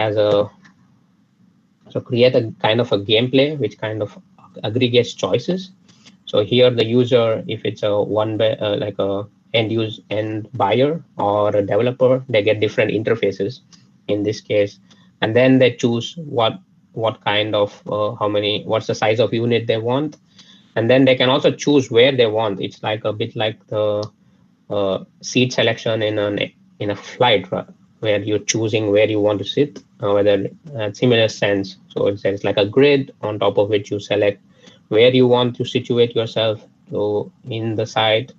so create a kind of a gameplay which kind of aggregates choices. So here the user, if it's a like a end buyer or a developer, they get different interfaces in this case, and then they choose what kind of what's the size of unit they want, and then they can also choose where they want. It's like a bit like the seat selection in a flight, right, where you're choosing where you want to sit, whether similar sense. So it's like a grid on top of which you select where you want to situate yourself in the site,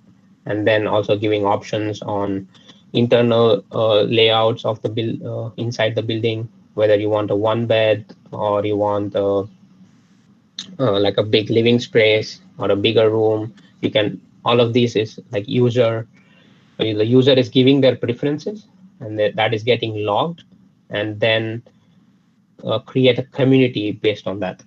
and then also giving options on internal layouts of the inside the building, whether you want a 1-bed or you want like a big living space or a bigger room. You can, all of these is like the user is giving their preferences, and that is getting logged, and then create a community based on that.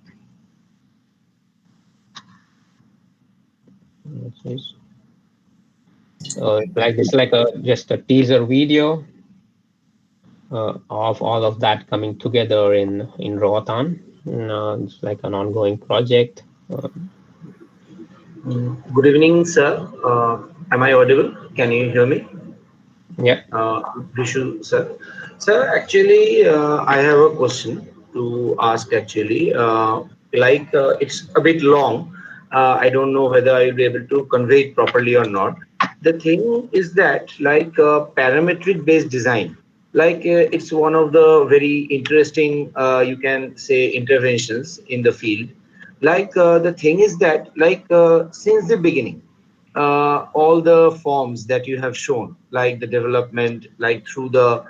So like this, like just a teaser video of all of that coming together in Roatan. It's like an ongoing project. Good evening, sir. Am I audible? Can you hear me? Yeah. Vishu, sir. Sir, actually, I have a question to ask. Actually, it's a bit long. I don't know whether I'll be able to convey it properly or not. The thing is that, parametric based design, it's one of the very interesting, you can say, interventions in the field. The thing is that, since the beginning, all the forms that you have shown, like the development, like through the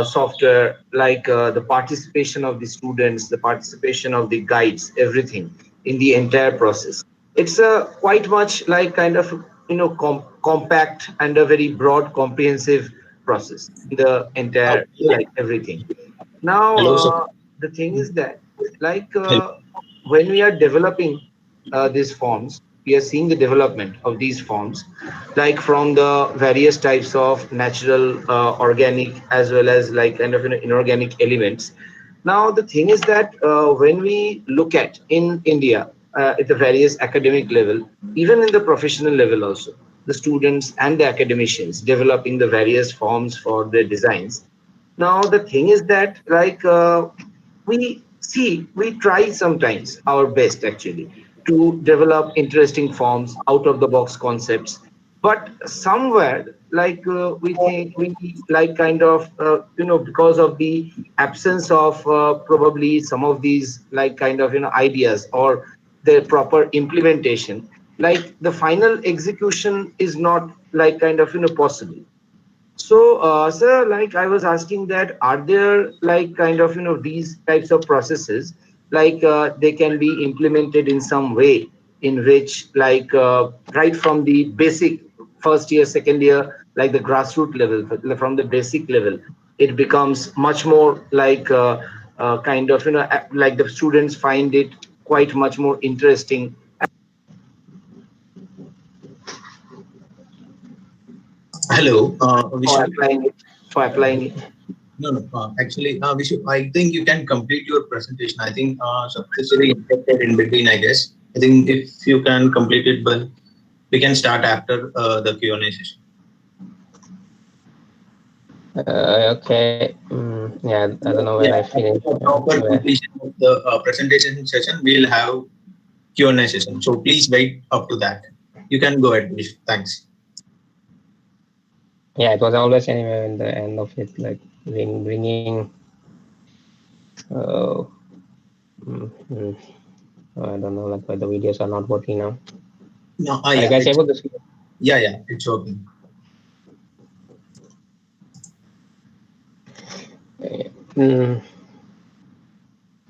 software, the participation of the students, the participation of the guides, everything in the entire process. It's a quite much like kind of compact and a very broad, comprehensive process. The entire everything. Now, the thing is that when we are developing these forms, we are seeing the development of these forms, like from the various types of natural, organic, as well as like kind of inorganic elements. Now, the thing is that when we look at in India, at the various academic level, even in the professional level also, the students and the academicians developing the various forms for their designs. Now, the thing is that we try sometimes our best actually to develop interesting forms, out of the box concepts, but somewhere we think we like kind of because of the absence of probably some of these like kind of ideas or the proper implementation, like the final execution is not like kind of possible. So, sir, like I was asking that, are there like kind of, these types of processes, they can be implemented in some way in which right from the basic first year, second year, like the grassroots level, from the basic level, it becomes much more like kind of, like the students find it quite much more interesting Hello, for Vishu. applying it. For applying it. No, no. Actually, Vishu, I think you can complete your presentation. I think successfully interrupted in between. I guess. I think if you can complete it, but we can start after the Q&A session. Okay. Yeah, I don't know where Yeah, I after finished. the proper completion of the presentation session, we'll have Q&A session. So please wait up to that. You can go ahead, Vishu. Thanks. Yeah, it was always anywhere in the end of it, like bringing. Uh, mm, mm, I don't know, like why the videos are not working now. No, Are you yeah, guys able to see? yeah, it's working. Mm,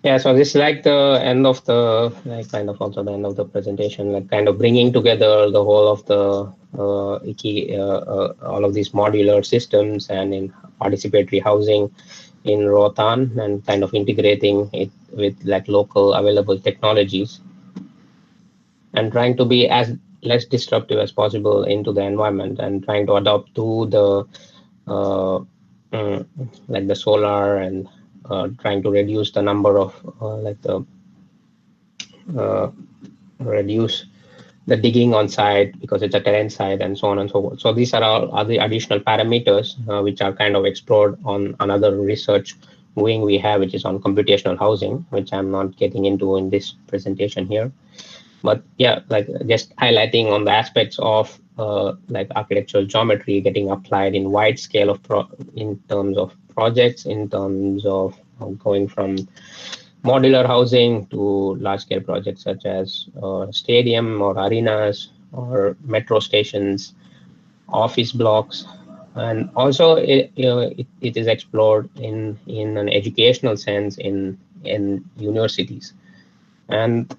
yeah, so this is like the end of the, like kind of also the end of the presentation, like kind of bringing together the whole of the all of these modular systems and in participatory housing in Rotan and kind of integrating it with like local available technologies and trying to be as less disruptive as possible into the environment and trying to adopt to the uh, like the solar and trying to reduce the number of like the uh, reduce the digging on site because it's a terrain site and so on and so forth. So these are all other additional parameters which are kind of explored on another research wing we have, which is on computational housing, which I'm not getting into in this presentation here. But yeah, like just highlighting on the aspects of like architectural geometry getting applied in wide scale of in terms of projects, in terms of going from modular housing to large scale projects such as stadium or arenas or metro stations, office blocks. And also it is explored in an educational sense in universities. And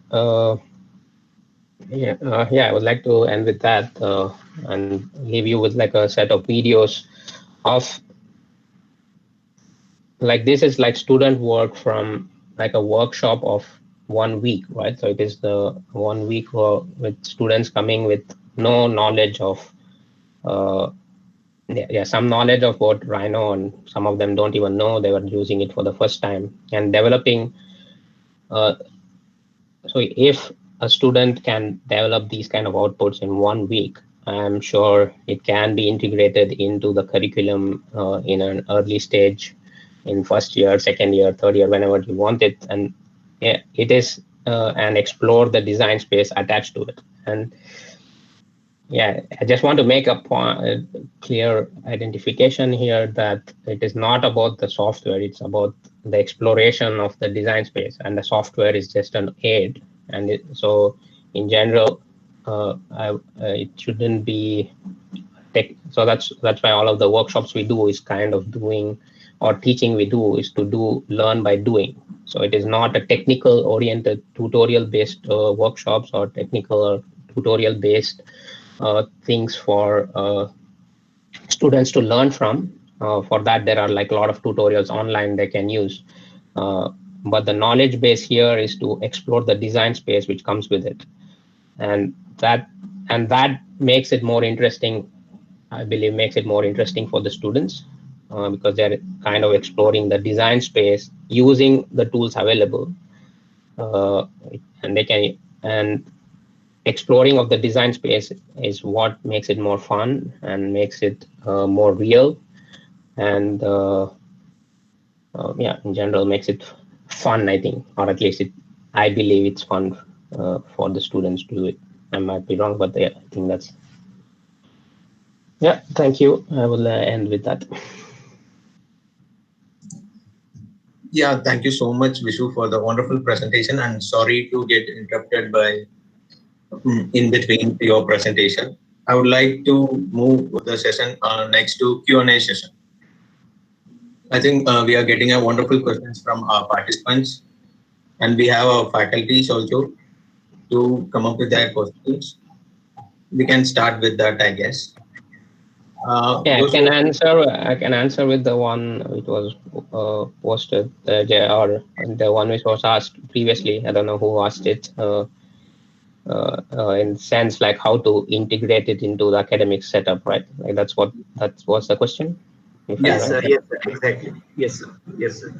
yeah, I would like to end with that and leave you with like a set of videos of like this is like student work from like a workshop of 1 week, right? So it is the 1 week with students coming with no knowledge of some knowledge of what Rhino, and some of them don't even know they were using it for the first time and developing. So if a student can develop these kind of outputs in 1 week, I'm sure it can be integrated into the curriculum in an early stage in first year, second year, third year, whenever you want it. And yeah, it is and explore the design space attached to it. And yeah, I just want to make a clear identification here that it is not about the software, it's about the exploration of the design space, and the software is just an aid. And so in general, it shouldn't be tech. So that's why all of the workshops we do is kind of doing, or teaching we do is to do learn by doing. So it is not a technical oriented tutorial based workshops or technical or tutorial based things for students to learn from. For that, there are like a lot of tutorials online they can use. But the knowledge base here is to explore the design space which comes with it, and that makes it more interesting. I believe makes it more interesting for the students because they're kind of exploring the design space using the tools available, and they can and exploring of the design space is what makes it more fun and makes it more real, and yeah, in general makes it fun, I think, or at least I believe it's fun for the students to do it. I might be wrong, but yeah, I think that's yeah. Thank you. I will end with that. Yeah, thank you so much, Vishu, for the wonderful presentation. And sorry to get interrupted by in between your presentation. I would like to move the session next to Q&A session. I think we are getting a wonderful questions from our participants, and we have our faculties also to come up with their questions. We can start with that, I guess. Yeah, Those I can answer with the one which was posted, or the one which was asked previously. I don't know who asked it. In sense like how to integrate it into the academic setup, right? Like that was the question. Yes, sir. Yes, sir. Exactly. Yes, sir. Yes, sir.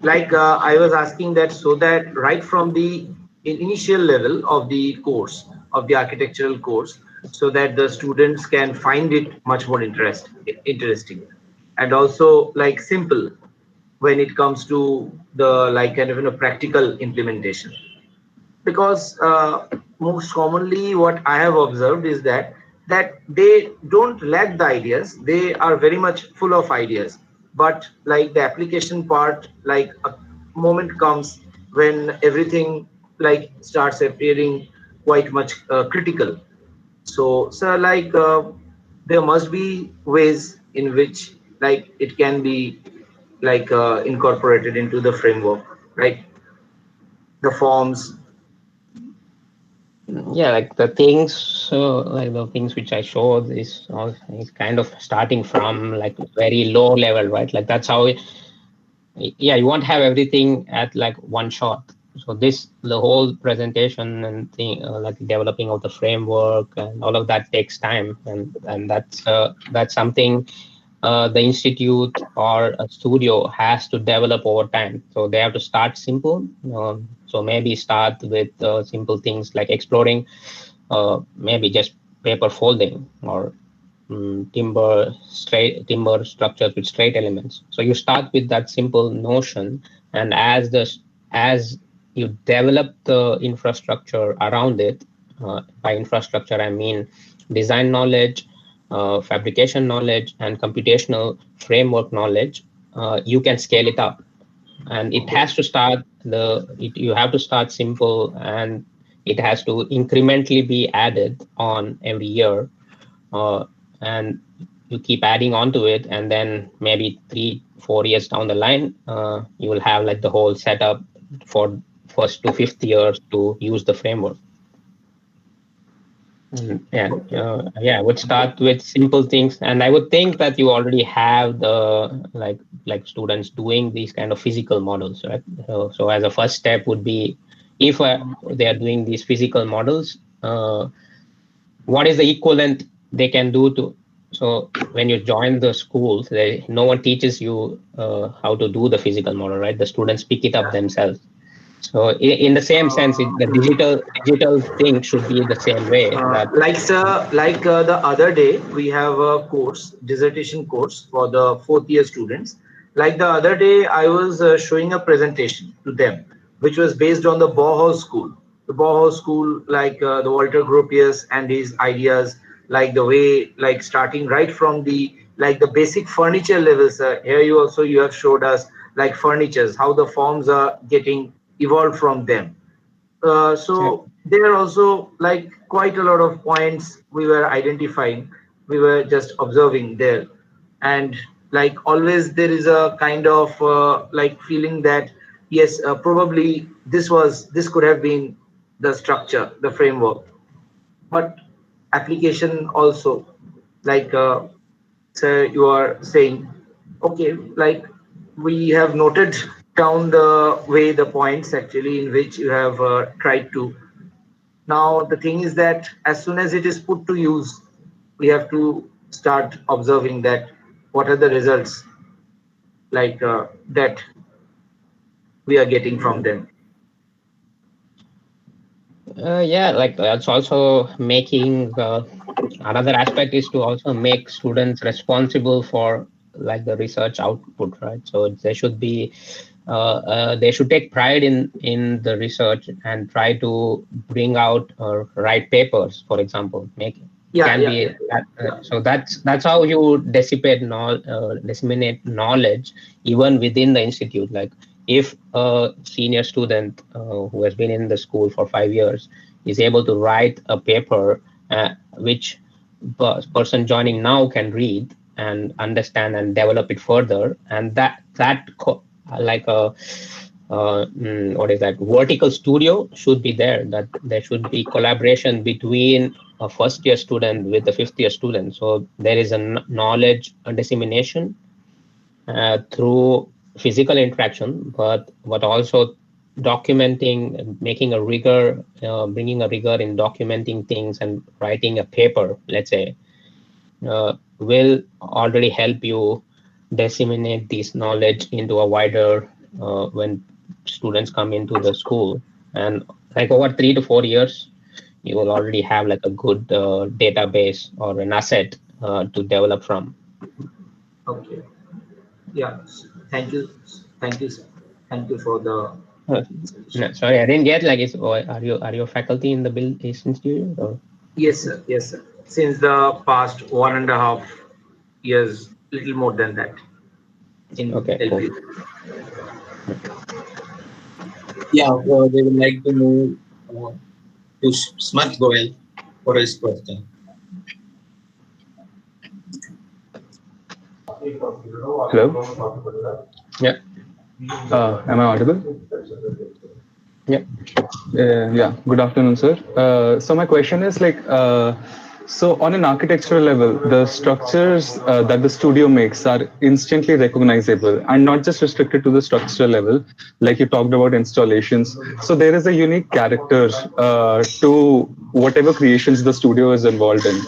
Like I was asking that so that right from the initial level of the course, of the architectural course, so that the students can find it much more interesting, and also like simple when it comes to the like kind of practical implementation. Because most commonly what I have observed is that they don't lack the ideas, they are very much full of ideas, but like the application part, like a moment comes when everything like starts appearing quite much critical. So sir, like there must be ways in which like it can be like incorporated into the framework, right? The forms. Yeah, like the things which I showed is kind of starting from like very low level, right? Like that's how yeah, you won't have everything at like one shot. So the whole presentation and thing, like developing of the framework and all of that takes time, and that's something the institute or a studio has to develop over time. So they have to start simple. So maybe start with simple things like exploring, maybe just paper folding or timber structures with straight elements. So you start with that simple notion, and as you develop the infrastructure around it, by infrastructure I mean design knowledge, fabrication knowledge, and computational framework knowledge, you can scale it up. And it has to start you have to start simple, and it has to incrementally be added on every year, and you keep adding on to it, and then maybe 3-4 years down the line, you will have like the whole setup for first to fifth years to use the framework. Yeah, I would start with simple things, and I would think that you already have the like students doing these kind of physical models, right? So as a first step would be, if they are doing these physical models, what is the equivalent they can do to? So when you join the schools, no one teaches you how to do the physical model, right? The students pick it up themselves. So in the same sense, the digital thing should be the same way. That Like sir, like the other day we have a course, dissertation course for the fourth year students. Like the other day, I was showing a presentation to them, which was based on the Bauhaus School. The Bauhaus School, like the Walter Gropius and his ideas, like the way, like starting right from the like the basic furniture levels. Here you have showed us like furnitures, how the forms are getting evolved from them. yeah. So there are also like quite a lot of points we were identifying, we were just observing there, and like always there is a kind of like feeling that yes, probably this could have been the structure, the framework, but application also, like so you are saying, okay, like we have noted down the way the points actually in which you have tried to. Now the thing is that as soon as it is put to use, we have to start observing that what are the results like that we are getting from them. Yeah, like that's also making another aspect is to also make students responsible for like the research output, right? So they should take pride in the research and try to bring out or write papers, for example. Make Yeah, can yeah, be yeah, that, yeah. so that's how you disseminate knowledge even within the institute. Like if a senior student who has been in the school for 5 years is able to write a paper which person joining now can read and understand and develop it further, and like a what is that, vertical studio should be there, that there should be collaboration between a first year student with a fifth year student. So there is a knowledge dissemination through physical interaction, but also documenting, making a rigor, bringing a rigor in documenting things and writing a paper, let's say, will already help you disseminate this knowledge into a wider when students come into the school. And like over 3 to 4 years, you will already have like a good database or an asset to develop from. Okay. Yeah. Thank you. Thank you, sir. Thank you for the. No, sorry, I didn't get like. Are you a faculty in the build institute? Or? Yes, sir. Yes, sir. Since the past 1.5 years, little more than that. Okay, cool. Yeah, they would like to move to Smart Goel for his question. Hello? Yeah. Am I audible? Yeah. Yeah. Good afternoon, sir. So my question is like, so on an architectural level, the structures that the studio makes are instantly recognizable and not just restricted to the structural level, like you talked about installations. So there is a unique character to whatever creations the studio is involved in.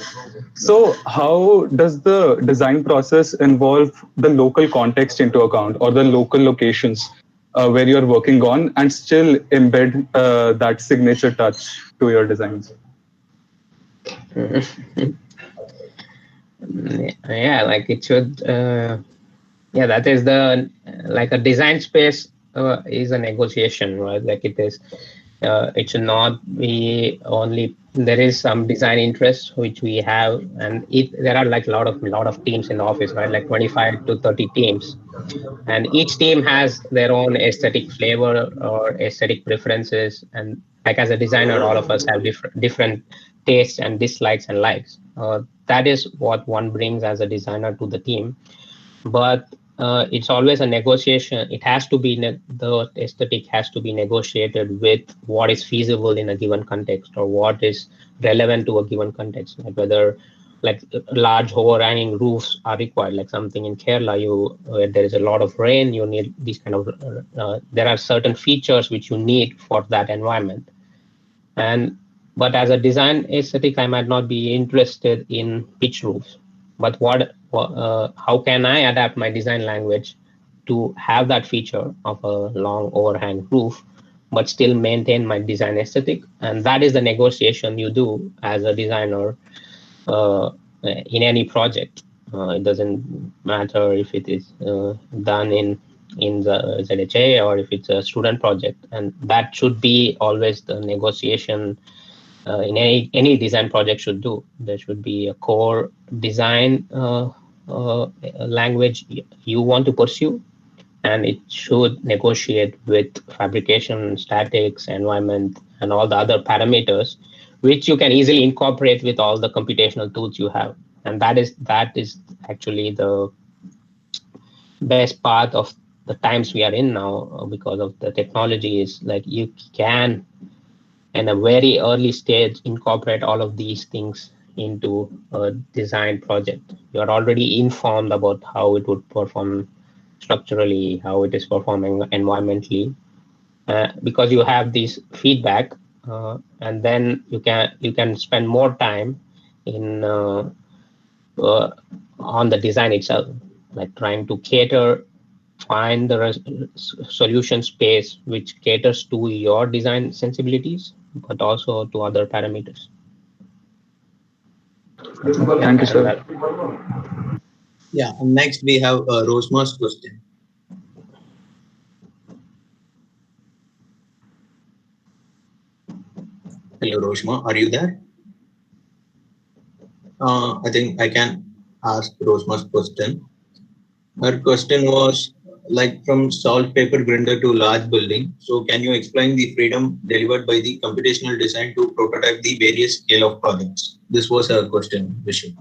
So how does the design process involve the local context into account or the local locations where you're working on and still embed that signature touch to your designs? Yeah, like it should. Yeah, that is the like a design space is a negotiation, right? Like it is. It should not be only. There is some design interest which we have, and there are like a lot of teams in the office, right? Like 25 to 30 teams, and each team has their own aesthetic flavor or aesthetic preferences. And like as a designer, all of us have different tastes and dislikes and likes. That is what one brings as a designer to the team. But it's always a negotiation. It has to be the aesthetic has to be negotiated with what is feasible in a given context or what is relevant to a given context. Like whether like large overhanging roofs are required, like something in Kerala, where there is a lot of rain, you need these kind of. There are certain features which you need for that environment. But as a design aesthetic, I might not be interested in pitch roofs. But how can I adapt my design language to have that feature of a long overhang roof, but still maintain my design aesthetic? And that is the negotiation you do as a designer in any project. It doesn't matter if it is done in the ZHA or if it's a student project, and that should be always the negotiation. In any design project should do. There should be a core design language you want to pursue, and it should negotiate with fabrication, statics, environment, and all the other parameters, which you can easily incorporate with all the computational tools you have. And that is actually the best part of the times we are in now, because of the technology. Is like you can, in a very early stage, incorporate all of these things into a design project. You're already informed about how it would perform structurally, how it is performing environmentally, because you have this feedback, and then you can spend more time in on the design itself, like trying to find the solution space which caters to your design sensibilities, but also to other parameters. Thank you, sir. Yeah, and next we have Rosma's question. Hello, Rosma, are you there? I think I can ask Rosma's question. Her question was like from salt paper grinder to large building. So can you explain the freedom delivered by the computational design to prototype the various scale of projects? This was her question, Vishu.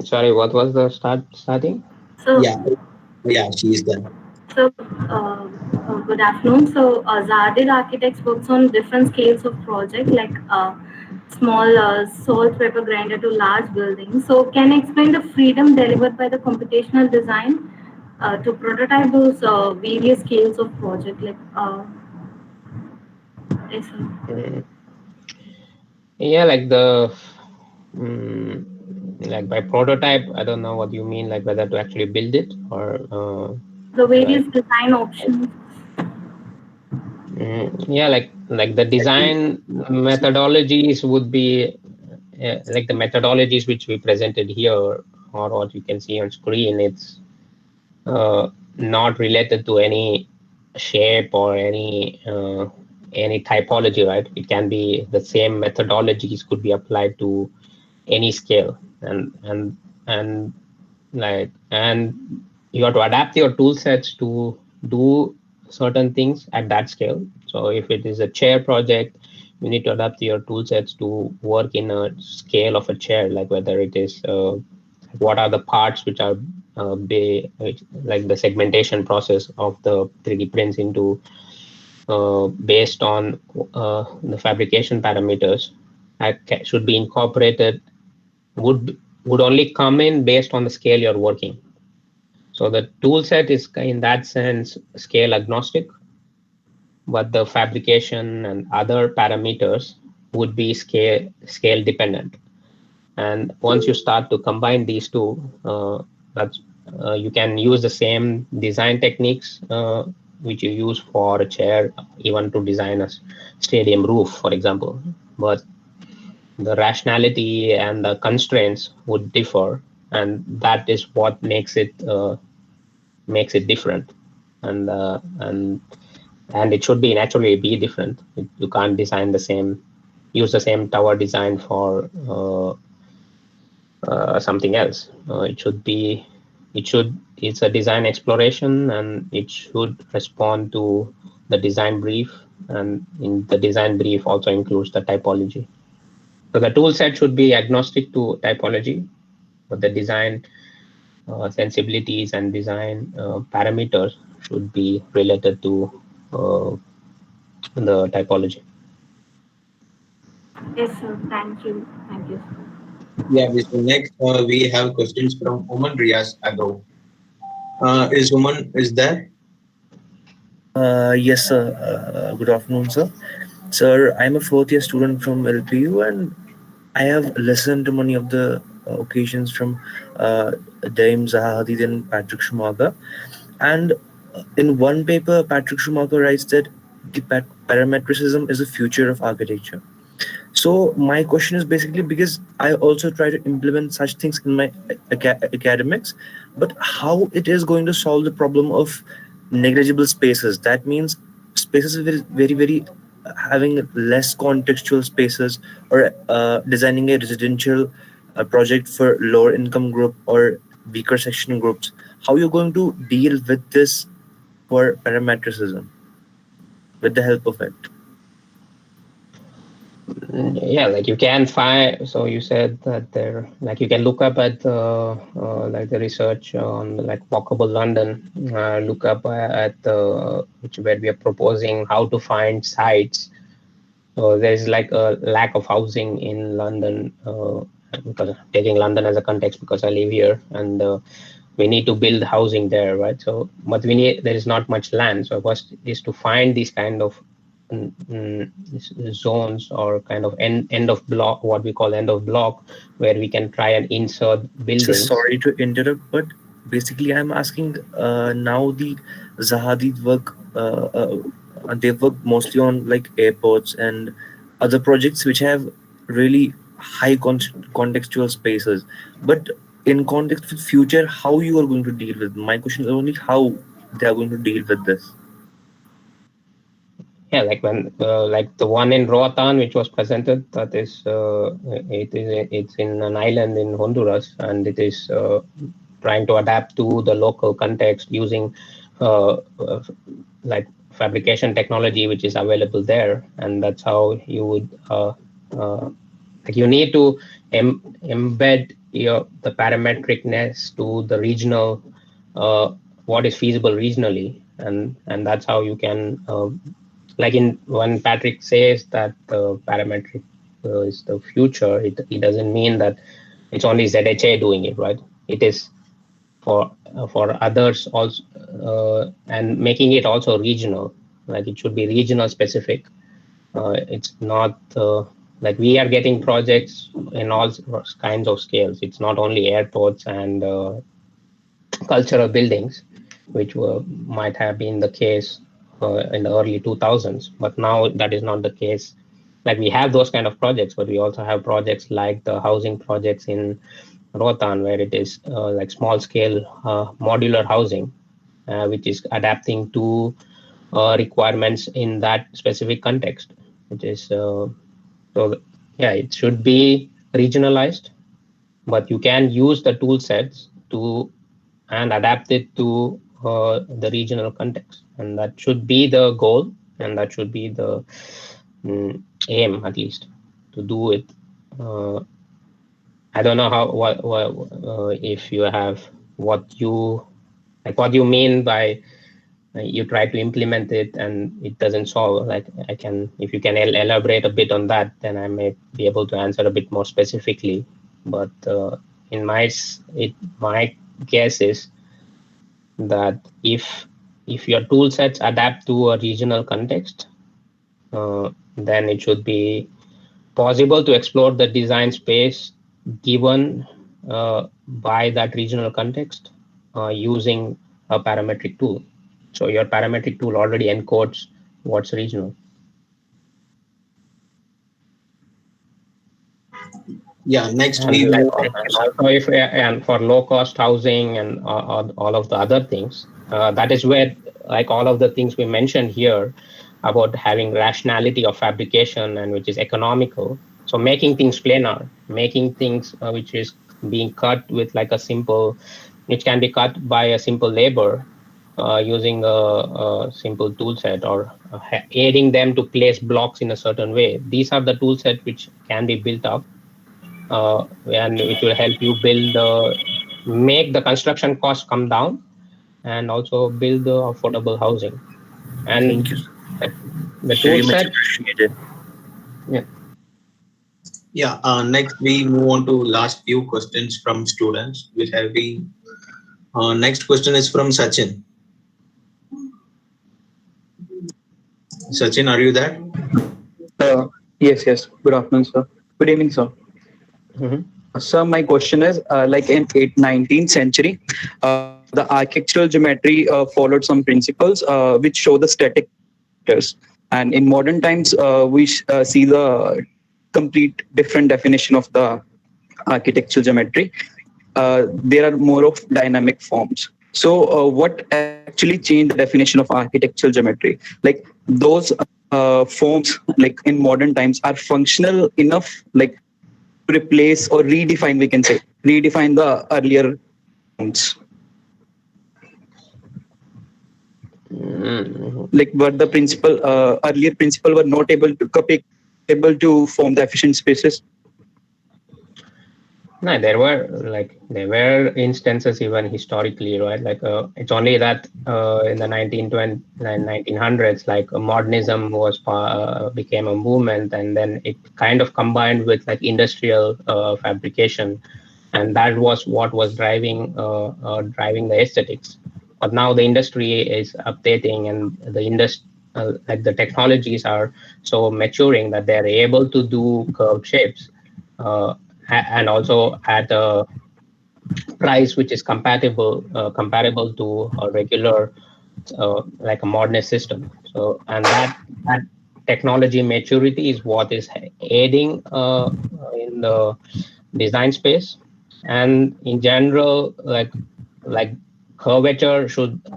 Sorry, what was the starting? So Yeah, she is there. So good afternoon. So Zardid Architects works on different scales of project. Like small salt pepper grinder to large buildings. So can you explain the freedom delivered by the computational design to prototype those various scales of project? Yes, sir. Mm. Yeah, like the like by prototype, I don't know what you mean, like whether to actually build it or The various like design options. yeah, like the design methodologies would be like the methodologies which we presented here or what you can see on screen. It's not related to any shape or any typology, right? It can be the same methodologies could be applied to any scale, and you have to adapt your tool sets to do certain things at that scale. So if it is a chair project, you need to adapt your tool sets to work in a scale of a chair, like whether it is what are the parts which are like the segmentation process of the 3D prints into based on the fabrication parameters that should be incorporated would only come in based on the scale you're working. So the tool set is in that sense scale agnostic, but the fabrication and other parameters would be scale dependent. And once you start to combine these two, you can use the same design techniques which you use for a chair, even to design a stadium roof, for example. But the rationality and the constraints would differ, and that is what makes it different. And it should be naturally be different. You can't design use the same tower design for something else. It's a design exploration, and it should respond to the design brief, and in the design brief also includes the typology. So the tool set should be agnostic to typology, but the design sensibilities and design parameters should be related to the typology. Yes, sir. Thank you. Thank you. Yeah, so next we have questions from Oman Riaz Ago. Is Oman is there? Yes, sir. Good afternoon, sir. Sir, I'm a fourth year student from LPU, and I have listened to many of the occasions from Daim Zahadid and Patrick Schumacher. And in one paper, Patrick Schumacher writes that the parametricism is the future of architecture. So my question is basically because I also try to implement such things in my academics, but how it is going to solve the problem of negligible spaces? That means spaces very, very, very having less contextual spaces, or designing a residential project for lower income group or weaker section groups. How you're going to deal with this for parametricism with the help of it? Yeah, like you can find. So you said that there, like you can look up at like the research on like Walkable London. Look up at where we are proposing how to find sites. So there's like a lack of housing in London, because taking London as a context, because I live here, and we need to build housing there, right? So, but there is not much land. So first is to find these kind of zones, or kind of end of block, what we call end of block, where we can try and insert buildings. So sorry to interrupt, but basically I'm asking now the Zahadid work, they work mostly on like airports and other projects which have really high contextual spaces. But in context with future, how you are going to deal with? My question is only how they are going to deal with this. Yeah, like when like the one in Roatan, which was presented, that is it's in an island in Honduras, and it is trying to adapt to the local context using like fabrication technology which is available there, and that's how you would like you need to embed the parametricness to the regional what is feasible regionally, and that's how you can like when Patrick says that the parametric is the future, it doesn't mean that it's only ZHA doing it, right? It is for others also, and making it also regional. Like it should be regional specific. It's not like we are getting projects in all kinds of scales. It's not only airports and cultural buildings, which might have been the case in the early 2000s, but now that is not the case. Like we have those kind of projects, but we also have projects like the housing projects in Rotan, where it is like small scale modular housing, which is adapting to requirements in that specific context, which is so yeah, it should be regionalized, but you can use the tool sets to and adapt it to the regional context, and that should be the goal, and that should be the aim, at least, to do it. I don't know how what if you have what you mean by you try to implement it and it doesn't solve. Like I can, if you can elaborate a bit on that, then I may be able to answer a bit more specifically. But in my guess is that if your tool sets adapt to a regional context, then it should be possible to explore the design space given by that regional context using a parametric tool. So your parametric tool already encodes what's regional. Yeah, next and we like, move on. also if and for low cost housing and all of the other things, that is where like all of the things we mentioned here about having rationality of fabrication and which is economical. So making things planar, making things which is being cut with like a simple, which can be cut by a simple labor using a simple tool set, or aiding them to place blocks in a certain way. These are the tool set which can be built up and which will help you build, make the construction costs come down, and also build the affordable housing. And Thank you. The tool set. Appreciated. Yeah. Yeah, next we move on to last few questions from students, which have been. Next question is from Sachin. Sachin, are you there? Yes. Good afternoon, sir. Good evening, sir. Sir, my question is, like in 19th century, the architectural geometry followed some principles which show the static vectors. And in modern times, we see the complete different definition of the architectural geometry. There are more of dynamic forms. So what actually changed the definition of architectural geometry? Like those forms, like in modern times, are functional enough, like to replace or redefine, we can say, redefine the earlier forms. Like what the principle, earlier principle were not able to form the efficient spaces. No, there were instances even historically, right? Like it's only that in the 1900s, like modernism was became a movement, and then it kind of combined with like industrial fabrication, and that was what was driving the aesthetics. But now the industry is updating, and like the technologies are so maturing that they're able to do curved shapes. And also at a price which is comparable to a regular like a modernist system. So, and that technology maturity is what is aiding in the design space. And in general, like curvature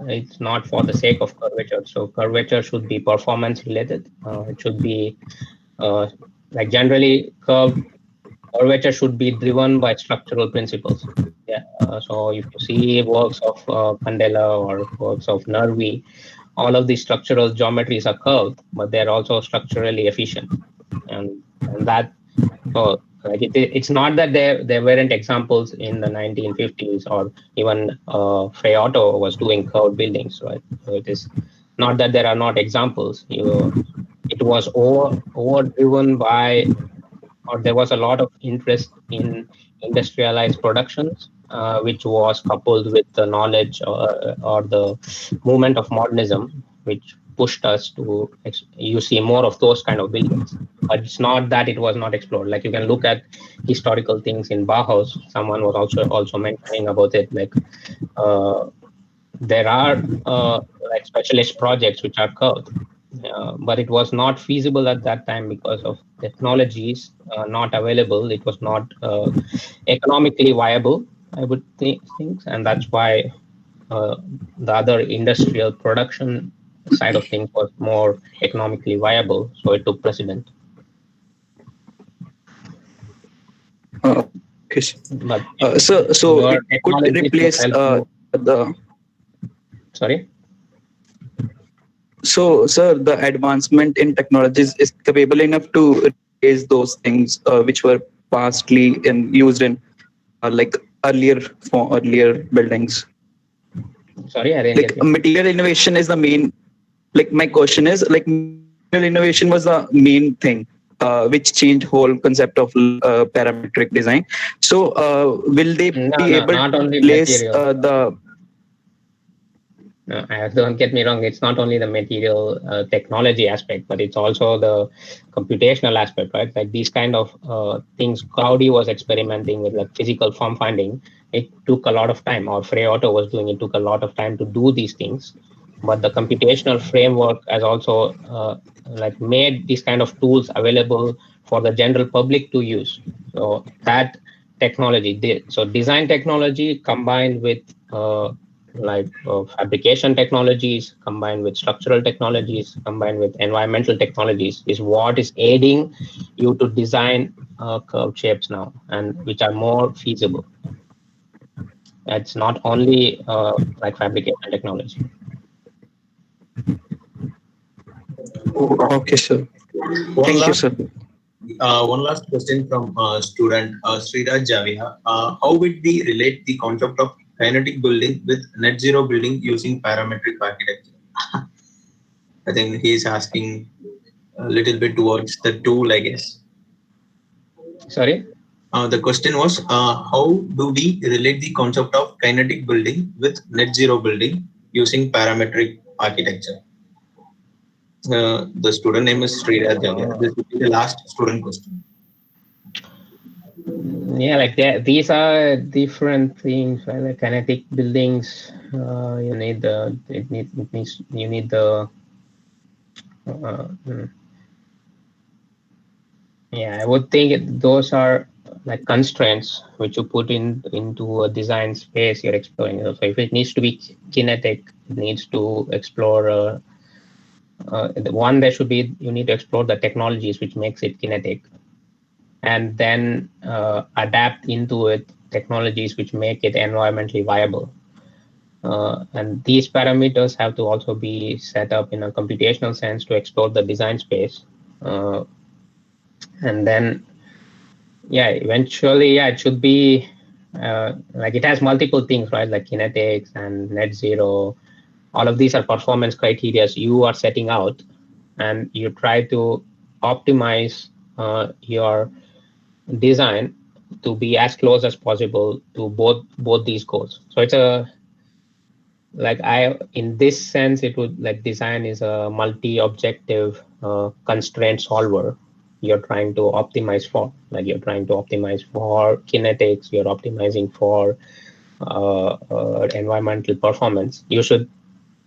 it's not for the sake of curvature. So curvature should be performance related. It should be like generally curvature should be driven by structural principles. Yeah. So if you see works of Candela or works of Nervi, all of these structural geometries are curved, but they're also structurally efficient. And that, like it's not that there weren't examples in the 1950s, or even Frey Otto was doing curved buildings, right? So it is not that there are not examples. It was overdriven by or there was a lot of interest in industrialized productions, which was coupled with the knowledge or the movement of modernism, which pushed us to you see more of those kind of buildings. But it's not that it was not explored. Like you can look at historical things in Bauhaus. Someone was also mentioning about it. Like there are like specialist projects which are curved, but it was not feasible at that time because of technologies not available. It was not economically viable, I would think, and that's why the other industrial production side of things was more economically viable, so it took precedent. Okay. But So your it could technology to replace help you. the. Sorry. So, sir, the advancement in technologies is capable enough to replace those things which were pastly used in like earlier buildings. Sorry, I didn't Like get you. material innovation is the main. Like my question is, like material innovation was the main thing which changed whole concept of parametric design. So, will they No, be able not to only replace material. the? No, don't get me wrong. It's not only the material technology aspect, but it's also the computational aspect, right? Like these kind of things Claudio was experimenting with, like physical form finding. It took a lot of time, or Frey Otto was doing it, took a lot of time to do these things. But the computational framework has also like made these kind of tools available for the general public to use. So that technology, so design technology combined with fabrication technologies, combined with structural technologies, combined with environmental technologies, is what is aiding you to design curved shapes now, and which are more feasible. It's not only like fabrication technology. Okay, sir. Thank you, sir. One last question from student Sriraj Javia. How would we relate the concept of kinetic building with net zero building using parametric architecture? I think he's asking a little bit towards the tool, I guess. Sorry? The question was, how do we relate the concept of kinetic building with net zero building using parametric architecture? The student name is Sriraj Javia. This will be the last student question. Yeah, like these are different things, right? Like kinetic buildings, you need the you need the yeah, I would think those are like constraints which you put into a design space you're exploring. So if it needs to be kinetic, it needs to explore one. There should be, you need to explore the technologies which makes it kinetic, and then adapt into it technologies which make it environmentally viable. And these parameters have to also be set up in a computational sense to explore the design space. And then, yeah, eventually, yeah, it should be like it has multiple things, right? Like kinetics and net zero. All of these are performance criteria you are setting out, and you try to optimize your design to be as close as possible to both these goals. So it's a like in this sense, it would like design is a multi-objective constraint solver. You're trying to optimize for, like you're trying to optimize for kinetics, you're optimizing for environmental performance. You should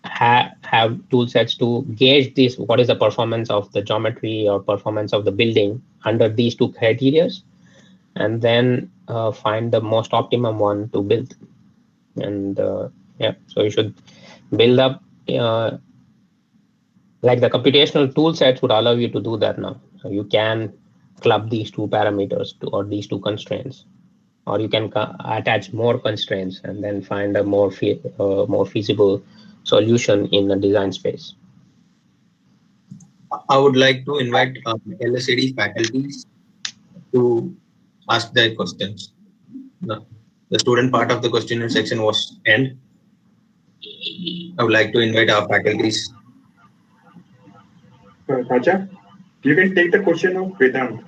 have tool sets to gauge this, what is the performance of the geometry or performance of the building under these two criteria, and then find the most optimum one to build. And yeah, so you should build up like the computational tool sets would allow you to do that now. So you can club these two parameters or these two constraints, or you can attach more constraints and then find a more feasible solution in the design space. I would like to invite LSAD faculties to ask their questions. The student part of the question section was end. I would like to invite our faculties. Raja, you can take the question of Vedant.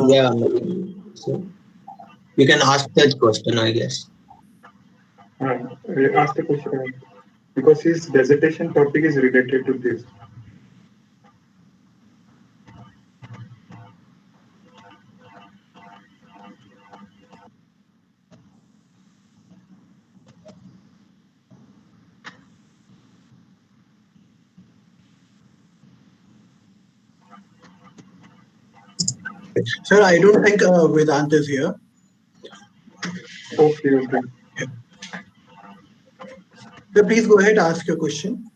Yeah, so you can ask that question, I guess. Ask the question because his dissertation topic is related to this. Sir, I don't think Vedant is here. Okay, okay. So please go ahead, ask your question.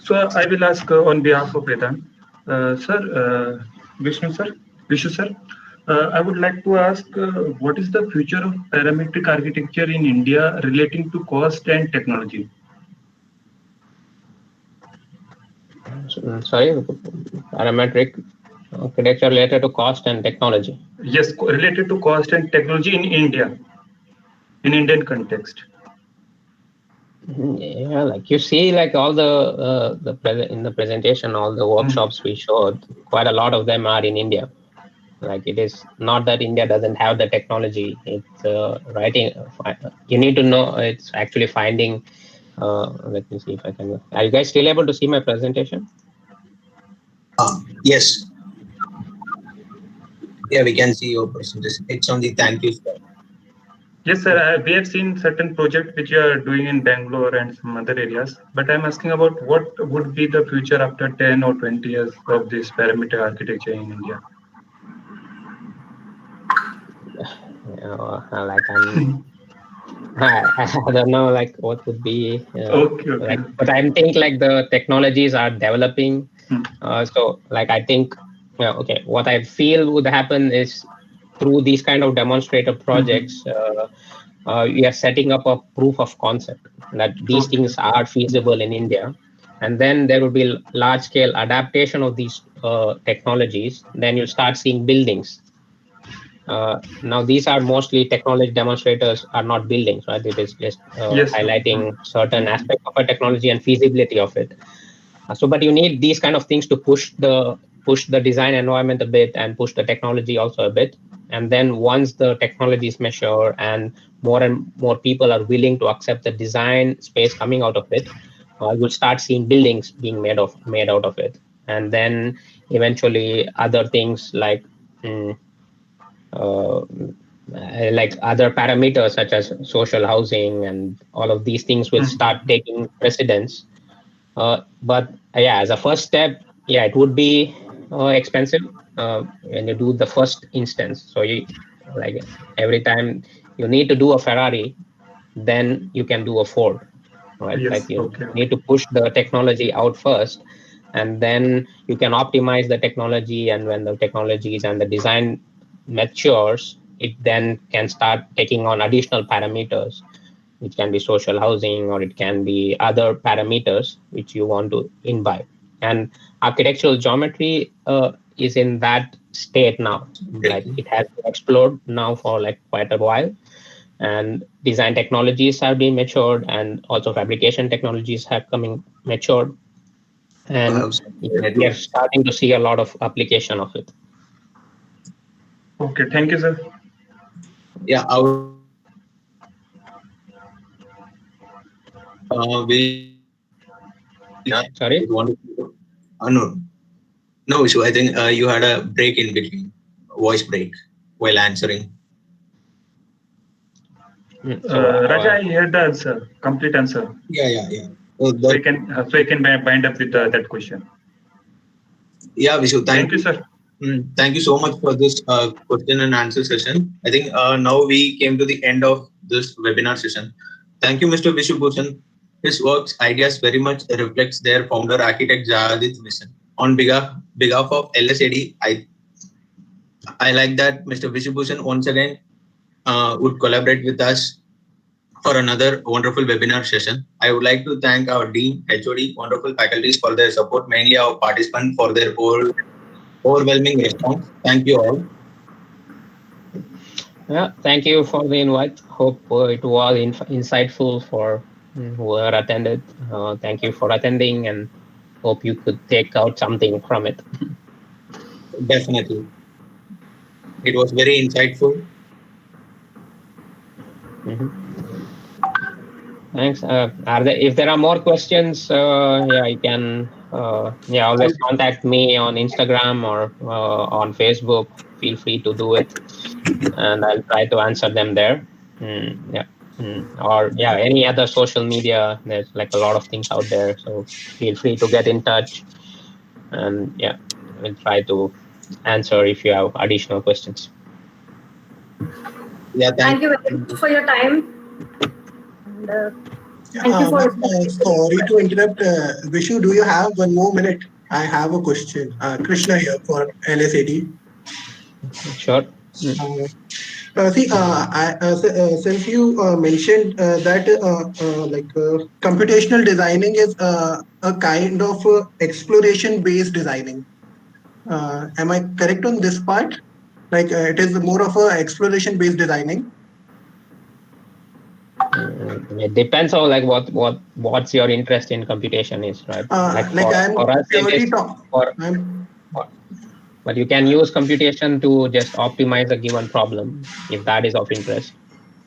So I will ask on behalf of Vedant. Sir, Vishnu sir, I would like to ask what is the future of parametric architecture in India relating to cost and technology? Sorry, parametric architecture related to cost and technology. Yes, related to cost and technology in India, in Indian context. Yeah, like you see, like all in the presentation, all the workshops we showed, quite a lot of them are in India. Like it is not that India doesn't have the technology. It's writing. You need to know. It's actually finding. Let me see if I can. Are you guys still able to see my presentation? Yes. Yeah, we can see your presentation. It's on the thank you slide. Yes, sir. We have seen certain projects which you are doing in Bangalore and some other areas, but I'm asking about what would be the future after 10 or 20 years of this parameter architecture in India. Like I don't know, like what would be. Okay. Like, but I think like the technologies are developing. So like I think, okay, what I feel would happen is through these kind of demonstrator projects, we are setting up a proof of concept that these things are feasible in India. And then there will be large scale adaptation of these technologies. Then you'll start seeing buildings. Now, these are mostly technology demonstrators, are not buildings, right? It is just highlighting certain aspects of a technology and feasibility of it. But you need these kind of things to push the design environment a bit and push the technology also a bit. And then once the technology is mature and more people are willing to accept the design space coming out of it, you'll start seeing buildings being made out of it. And then eventually other things like other parameters such as social housing and all of these things will start taking precedence. But as a first step, it would be expensive when you do the first instance. So you like every time you need to do a Ferrari, then you can do a Ford, right? Like you need to push the technology out first, and then you can optimize the technology. And when the technologies and the design matures, it then can start taking on additional parameters. It can be social housing, or it can be other parameters which you want to imbibe. And architectural geometry is in that state now. Like it has been explored now for like quite a while, and design technologies have been matured, and also fabrication technologies have coming matured, and we are starting to see a lot of application of it. Okay, thank you, sir. Yeah, Sorry? No issue. I think you had a break in between, voice break while answering. Raja, I heard the answer, complete answer. Yeah. So you can bind up with that question. Yeah, Vishu, thank you, sir. Thank you so much for this question and answer session. I think now we came to the end of this webinar session. Thank you, Mr. Vishu Bhushan. His works, ideas very much reflects their founder, architect Jayadit's vision. On behalf of LSAD, I like that Mr. Vishu Bhushan once again would collaborate with us for another wonderful webinar session. I would like to thank our Dean, HOD, wonderful faculties for their support, mainly our participants for their overwhelming response. Thank you all. Yeah, thank you for the invite. Hope it was insightful for whoever attended. Thank you for attending, and hope you could take out something from it. Definitely. It was very insightful. Thanks. If there are more questions, yeah, you can always contact me on Instagram or on Facebook. Feel free to do it, and I'll try to answer them there. Or any other social media. There's like a lot of things out there, so feel free to get in touch, and we'll try to answer if you have additional questions. Yeah, thank you very much for your time. And, thank you for sorry to interrupt. Vishu, do you have 1 more minute? I have a question. Krishna here for LSAT. Sure. Since you mentioned that computational designing is a kind of exploration-based designing. Am I correct on this part? Like it is more of a exploration-based designing. It depends on like what's your interest in computation is, right? For us, but you can use computation to just optimize a given problem if that is of interest.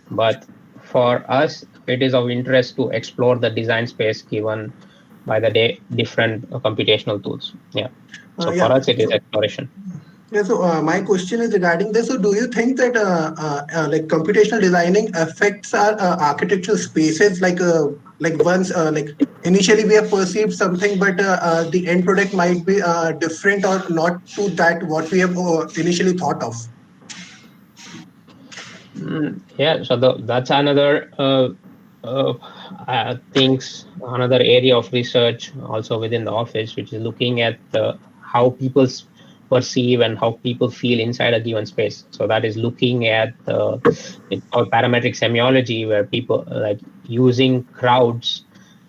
But for us, it is of interest to explore the design space given by the different computational tools. So for us, it is exploration. Yeah, so my question is regarding this. So do you think that like computational designing affects our architectural spaces? Like once initially we have perceived something, but the end product might be different or not to that what we have initially thought of. So that's another another area of research also within the office, which is looking at how people perceive and how people feel inside a given space. So that is looking at it's called parametric semiology, where people like using crowds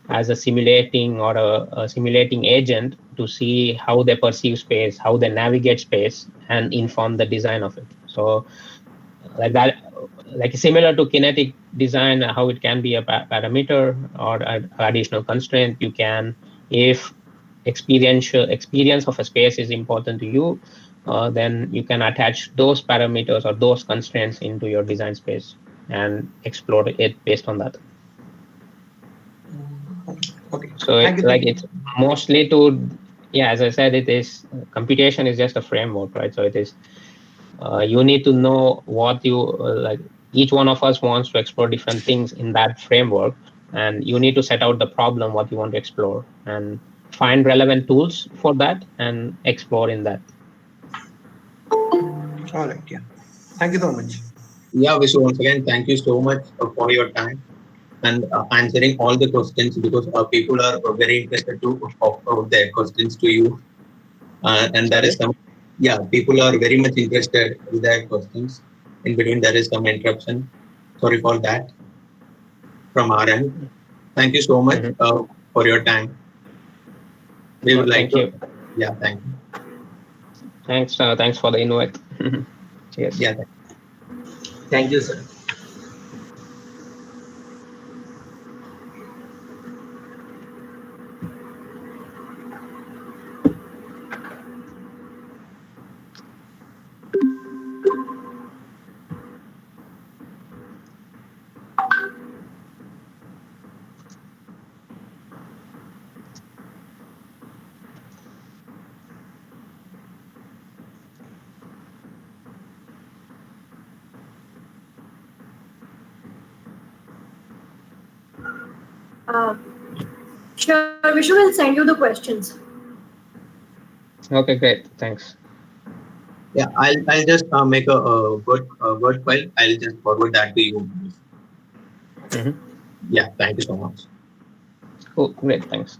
as a simulating or a simulating agent to see how they perceive space, how they navigate space, and inform the design of it. So like that, like similar to kinetic design, how it can be a parameter or an additional constraint. You can, if experience of a space is important to you, then you can attach those parameters or those constraints into your design space and explore it based on that. Okay. So it's mostly to, as I said, it is computation is just a framework, right? So it is you need to know what you like. Each one of us wants to explore different things in that framework, and you need to set out the problem what you want to explore and find relevant tools for that and explore in that. All right. Yeah. Thank you so much. Yeah, Vishu, once again, thank you so much for your time and answering all the questions, because people are very interested to pop out their questions to you. And there is some, people are very much interested with their questions. In between, there is some interruption. Sorry for that from our end. Thank you so much for your time. We would like to. Yeah, thank you. Thanks for the invite. Cheers. Yeah. Thank you, sir. Sure, Vishu will send you the questions. Okay, great. Thanks. Yeah, I'll just make a word file. I'll just forward that to you. Yeah, thank you so much. Cool, great, thanks.